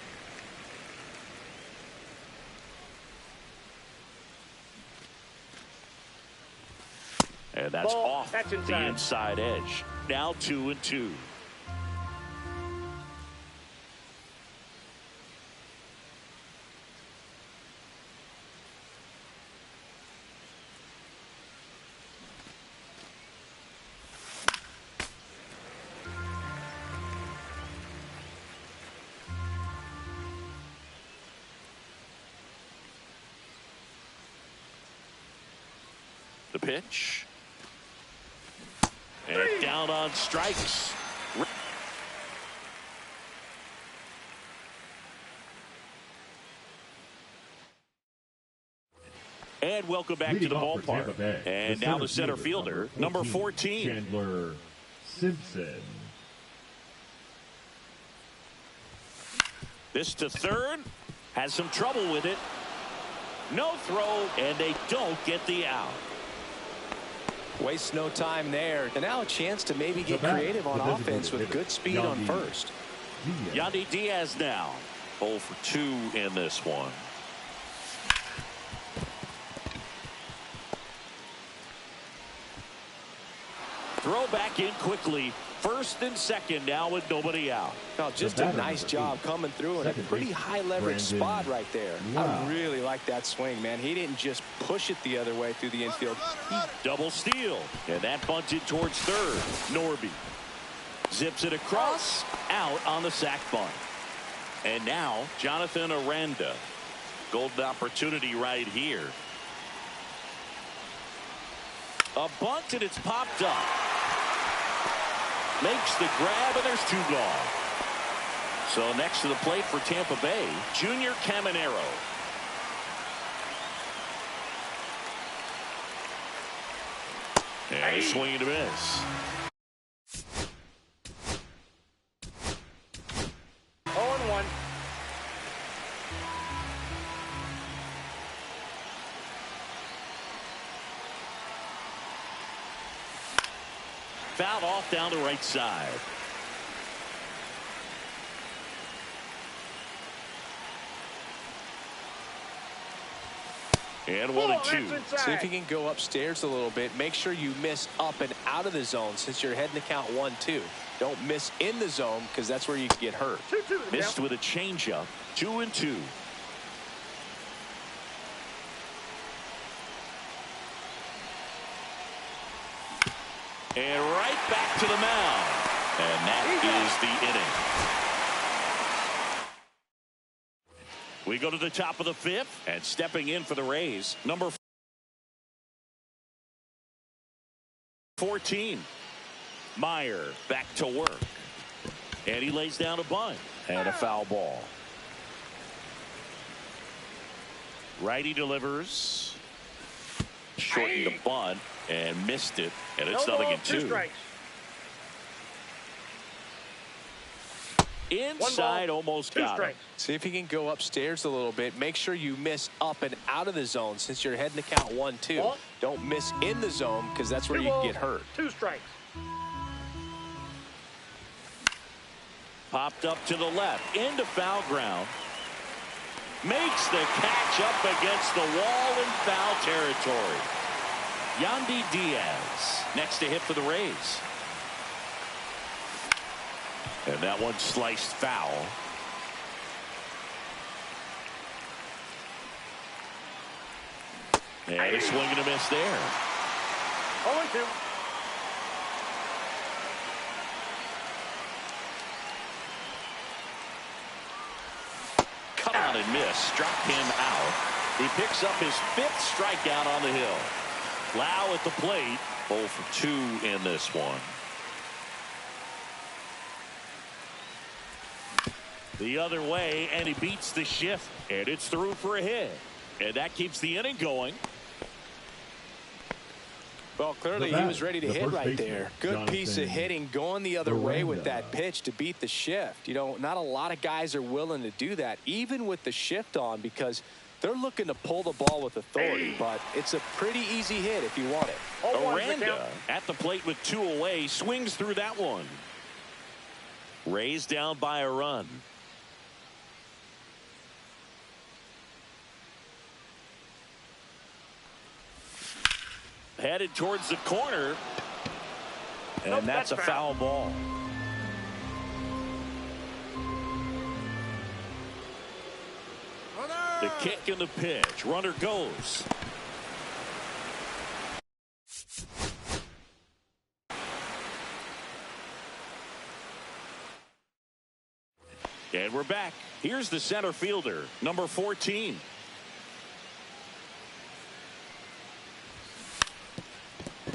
And that's Ball, off that's the inside edge. Now 2-2. The pitch. And down on strikes. And welcome back to the ballpark. And now the center fielder, number 14. Chandler Simpson. This to third. Has some trouble with it. No throw, and they don't get the out. Waste no time there. And now a chance to maybe get creative on offense with good speed on first. Yandy Diaz now 0 for 2 in this one. Throw back in quickly. First and second now with nobody out. Oh, just a nice job coming through in a pretty high leverage spot right there. I really like that swing, man. He didn't just push it the other way through the infield. Double steal. And that bunted towards third. Norby zips it across. Out on the sac bunt. And now Jonathan Aranda. Golden opportunity right here. A bunt and it's popped up. Makes the grab, and there's 2 gone. So next to the plate for Tampa Bay, Junior Caminero. And a swing and a miss. 0-1. Fouled off down the right side. And 1-2. See if you can go upstairs a little bit. Make sure you miss up and out of the zone since you're heading to count 1-2. Don't miss in the zone because that's where you can get hurt. 2-2. Missed with a changeup. 2-2. And right back to the mound. And that is the inning. We go to the top of the 5th. And stepping in for the Rays, number 14. Meyer back to work. And he lays down a bunt. And a foul ball. Righty delivers. Shortened the bunt. And missed it. And it's 0-2. Inside, almost got it. See if you can go upstairs a little bit. Make sure you miss up and out of the zone since you're heading to count 1-2. Don't miss in the zone because that's where you can get hurt. 2 strikes. Popped up to the left. Into foul ground. Makes the catch up against the wall in foul territory. Yandy Diaz next to hit for the Rays. And that one sliced foul. And a swing and a miss there. 0-2. Cut on and miss. Struck him out. He picks up his 5th strikeout on the hill. Lau at the plate. 0 for 2 in this one. The other way, and he beats the shift. And it's through for a hit. And that keeps the inning going. Well, clearly he was ready to hit right there. Good piece of hitting going the other way with that pitch to beat the shift. You know, not a lot of guys are willing to do that, even with the shift on, because They're looking to pull the ball with authority, but it's a pretty easy hit if you want it. Aranda at the plate with 2 away, swings through that one. Raised down by a run. Headed towards the corner. And that's a foul ball. The kick and the pitch. Runner goes. And we're back. Here's the center fielder, number 14.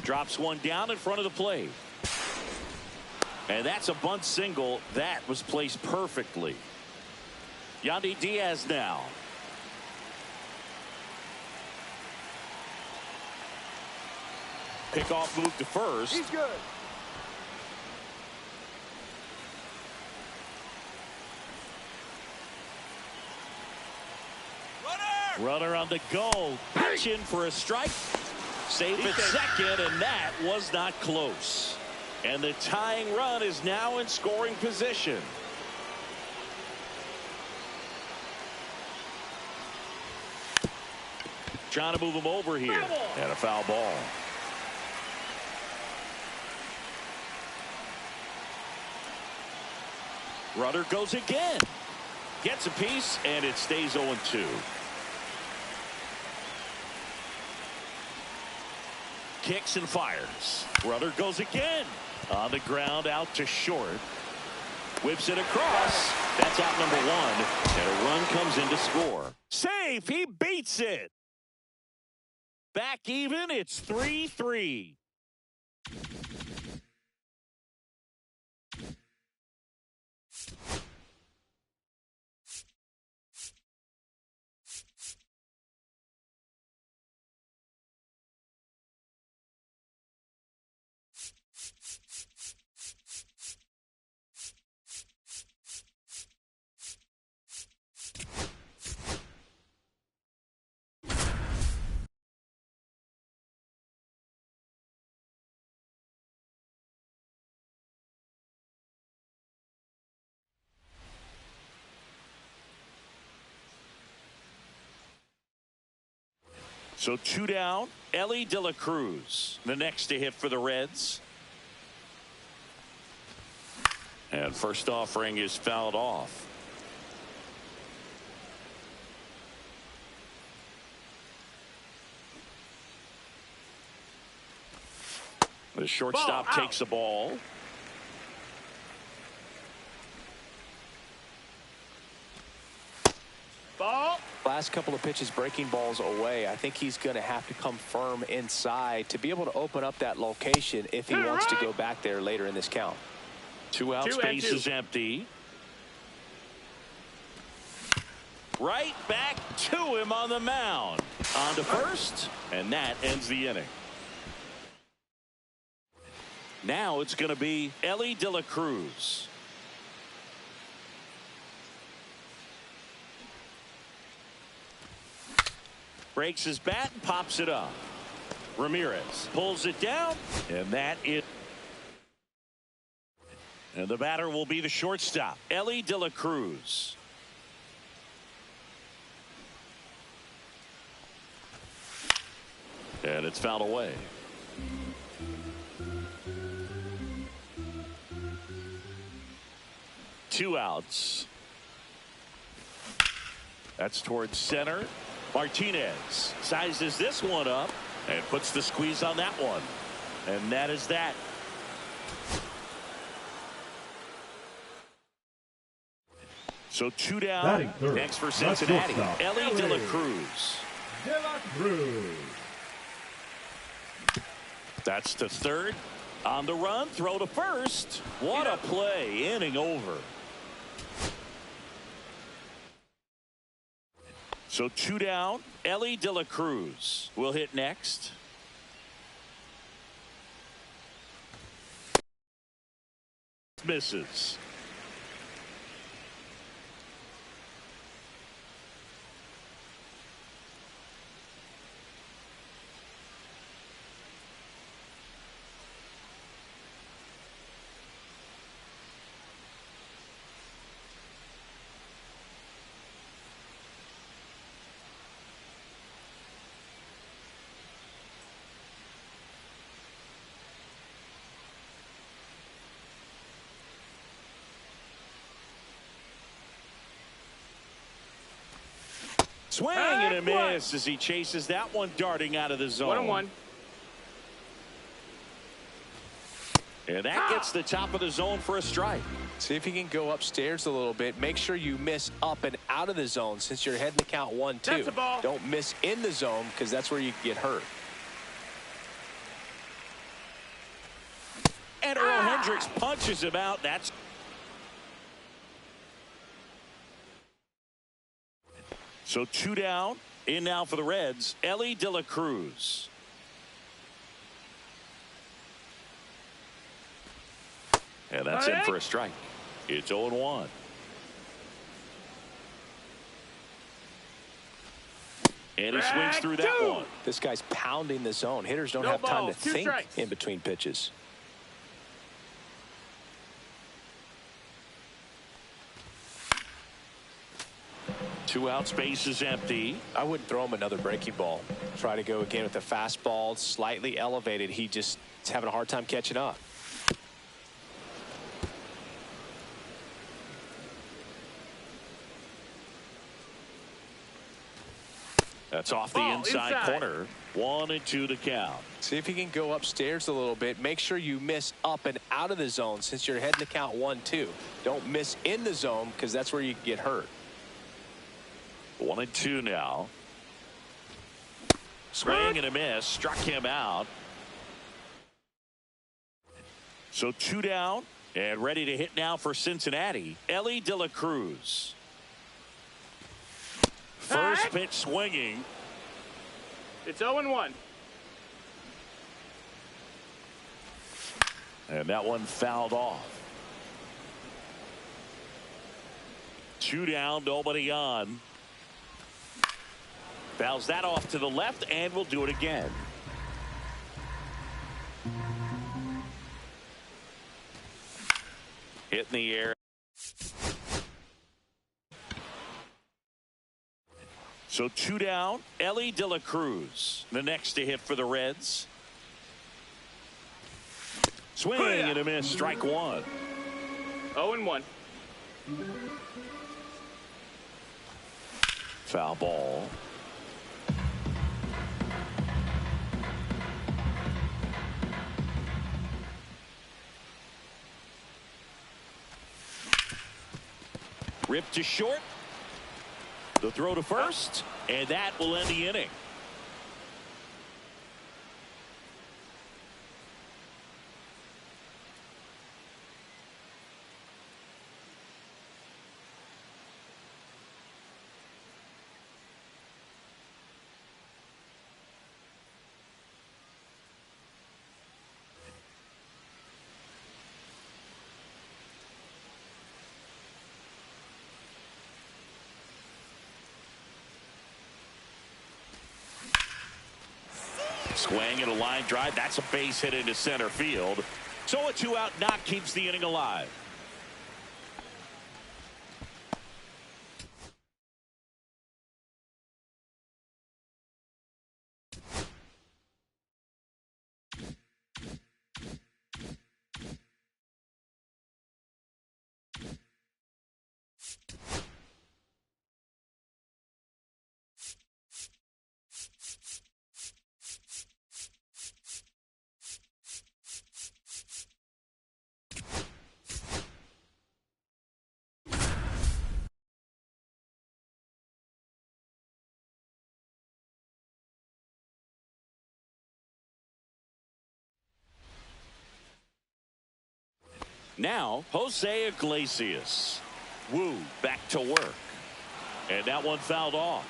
Drops one down in front of the plate. And that's a bunt single. That was placed perfectly. Yandy Diaz now. Pickoff move to first. He's good. Runner on the go. Pitching for a strike. Safe at second, and that was not close. And the tying run is now in scoring position. Trying to move him over here. And a foul ball. Runner goes again. Gets a piece, and it stays 0-2. Kicks and fires. Runner goes again. On the ground, out to short. Whips it across. That's out number 1. And a run comes in to score. Safe. He beats it. Back even. It's 3-3. So 2 down. Ellie De La Cruz, the next to hit for the Reds. And first offering is fouled off. The shortstop takes the ball. Last couple of pitches breaking balls away. I think he's going to have to come firm inside to be able to open up that location if he wants to go back there later in this count. 2 out, space is empty. Right back to him on the mound. On to first, and that ends the inning. Now it's going to be Ellie De La Cruz. Breaks his bat and pops it up. Ramirez pulls it down, and that is. And the batter will be the shortstop, Ellie De La Cruz. And it's fouled away. Two outs. That's towards center. Martinez sizes this one up and puts the squeeze on that one. And that is that. So 2 down. Next for Cincinnati, Ellie De La Cruz. De La Cruz. That's to third. On the run, throw to first. What a play. Inning over. So 2 down. Ellie De La Cruz will hit next. Misses. Swing and a miss as he chases that one darting out of the zone. 1-1. And that gets the top of the zone for a strike. See if you can go upstairs a little bit. Make sure you miss up and out of the zone since you're heading to count 1-2. That's a ball. Don't miss in the zone because that's where you get hurt. And Earl Hendricks punches him out. That's so 2 down. In now for the Reds, Ellie De La Cruz. And that's in for a strike. It's 0-1. And he swings through that one. This guy's pounding the zone. Hitters don't have time to think in between pitches. Two outs, base is empty. I wouldn't throw him another breaking ball. Try to go again with the fastball, slightly elevated. He just is having a hard time catching up. That's off the inside corner. 1-2 to count. See if you can go upstairs a little bit. Make sure you miss up and out of the zone since you're heading to count 1-2. Don't miss in the zone because that's where you get hurt. 1-2 now. Swing and a miss. Struck him out. So 2 down and ready to hit now for Cincinnati. Ellie De La Cruz. First pitch swinging. It's 0-1. And that one fouled off. 2 down, nobody on. Fouls that off to the left, and we'll do it again. Hit in the air. So 2 down, Ellie De La Cruz. The next to hit for the Reds. Swing and a miss, strike 1. 0-1. Foul ball. Ripped to short. The throw to first, and that will end the inning. Swing and a line drive. That's a base hit into center field. So a 2-out knock keeps the inning alive. Now, Jose Iglesias. Woo back to work. And that one fouled off.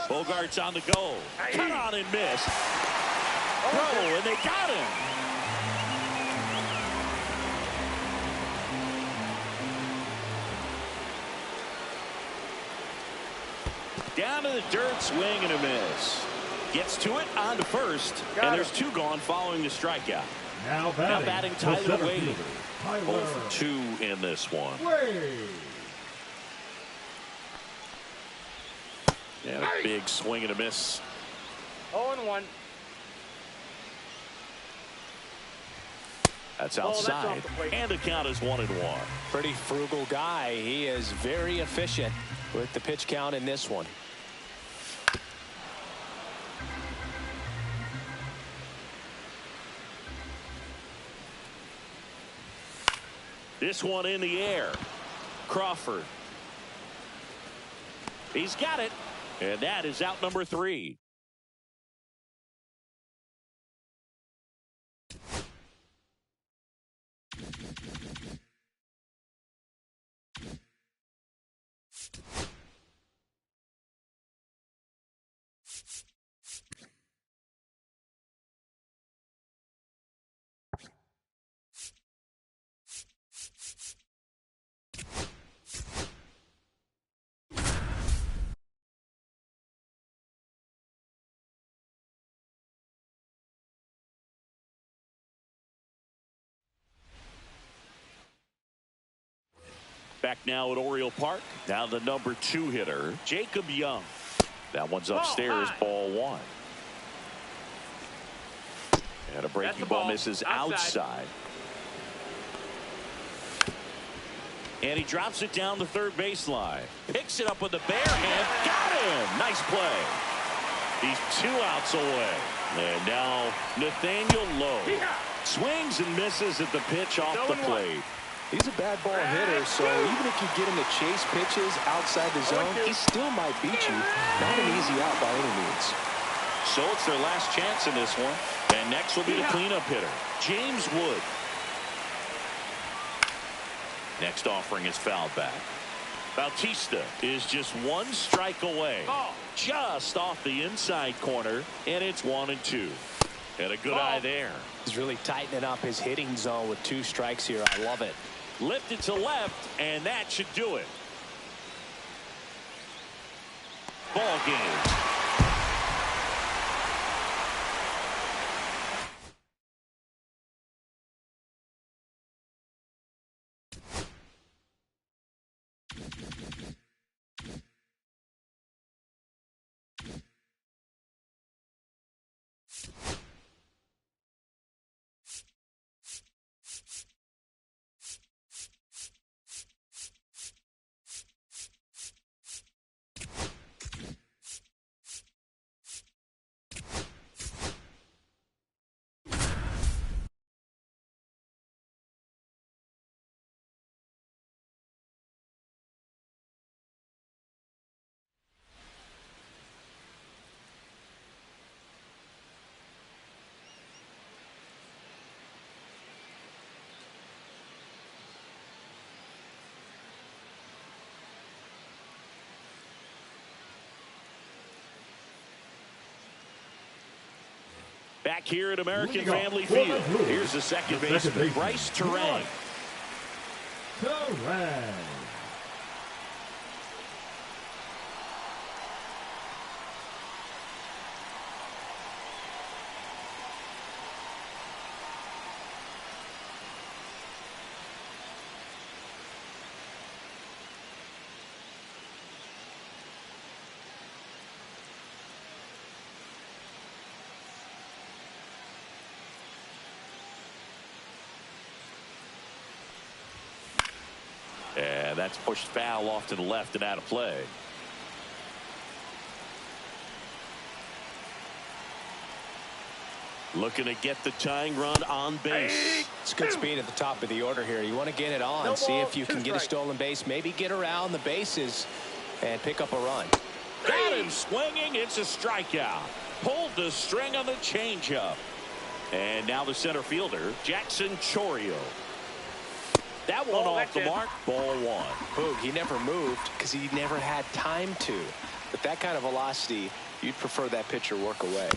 Bogart's on the go. Cut on and miss. Throw, and they got him. Down to the dirt, swing and a miss. Gets to it, on to first, and there's 2 gone following the strikeout. Now batting Tyler Wade. Tyler 0 for 2 in this one. Wade. Yeah, a big swing and a miss. 0-1. That's outside, and the count is 1-1. Pretty frugal guy. He is very efficient. with the pitch count in this one. This one in the air. Crawford. He's got it. And that is out number 3. Back now at Oriole Park. Now the number 2 hitter, Jacob Young. That one's upstairs, ball 1. And a breaking ball misses outside. And he drops it down the third baseline. Picks it up with the bare hand. Got him! Nice play. He's 2 outs away. And now Nathaniel Lowe swings and misses at the pitch off the plate. He's a bad ball hitter, so even if you get him to chase pitches outside the zone, he still might beat you. Not an easy out by any means. So it's their last chance in this one. And next will be the cleanup hitter, James Wood. Next offering is fouled back. Bautista is just 1 strike away. Just off the inside corner, and it's 1-2. And a good eye there. He's really tightening up his hitting zone with 2 strikes here. I love it. Lifted to left, and that should do it. Ball game. Back here at American Family Field. Here's the second baseman, Bryce Terang. And that's pushed foul off to the left and out of play. Looking to get the tying run on base. It's good speed at the top of the order here. You want to get it on. See if you can get a stolen base. Maybe get around the bases and pick up a run. Got him swinging. It's a strikeout. Pulled the string on the changeup. And now the center fielder, Jackson Chourio. That one off the mark. Ball 1. Boog, he never moved because he never had time to. With that kind of velocity, you'd prefer that pitcher work away.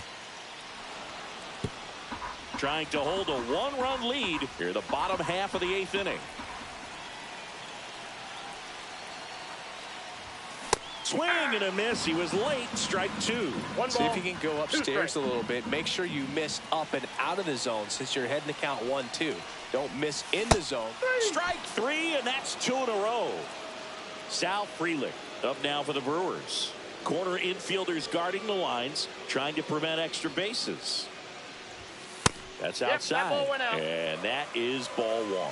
Trying to hold a 1-run lead here the bottom half of the 8th inning. Swing and a miss. He was late. Strike 2. See if you can go upstairs a little bit. Make sure you miss up and out of the zone since you're heading to count 1-2. Don't miss in the zone. Strike 3, and that's 2 in a row. Sal Frelick up now for the Brewers. Corner infielders guarding the lines, trying to prevent extra bases. That's outside, that ball went out. And that is ball 1.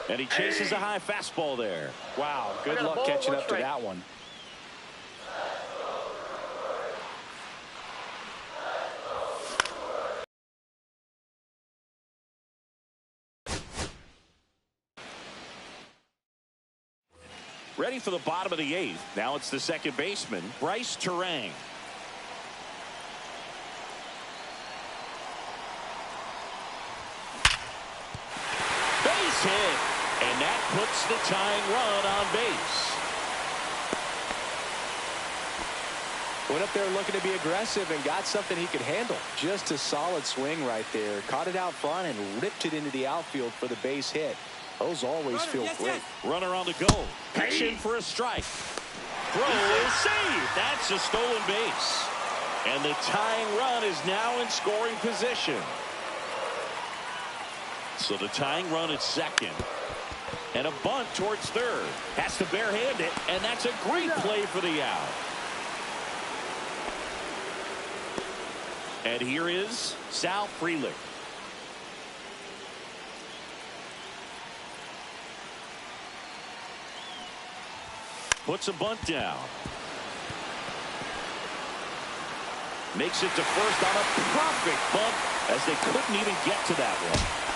And he chases a high fastball there. Wow, good luck catching up to that one. Ready for the bottom of the 8th. Now it's the second baseman, Bryce Terang. Base hit. And that puts the tying run on base. Went up there looking to be aggressive and got something he could handle. Just a solid swing right there. Caught it out front and ripped it into the outfield for the base hit. Those always feel great. Runner on the go. Pitch in for a strike. Throw is saved. That's a stolen base. And the tying run is now in scoring position. So the tying run at second. And a bunt towards third. Has to barehand it. And that's a great play for the out. And here is Sal Frelick. Puts a bunt down. Makes it to first on a perfect bunt as they couldn't even get to that one.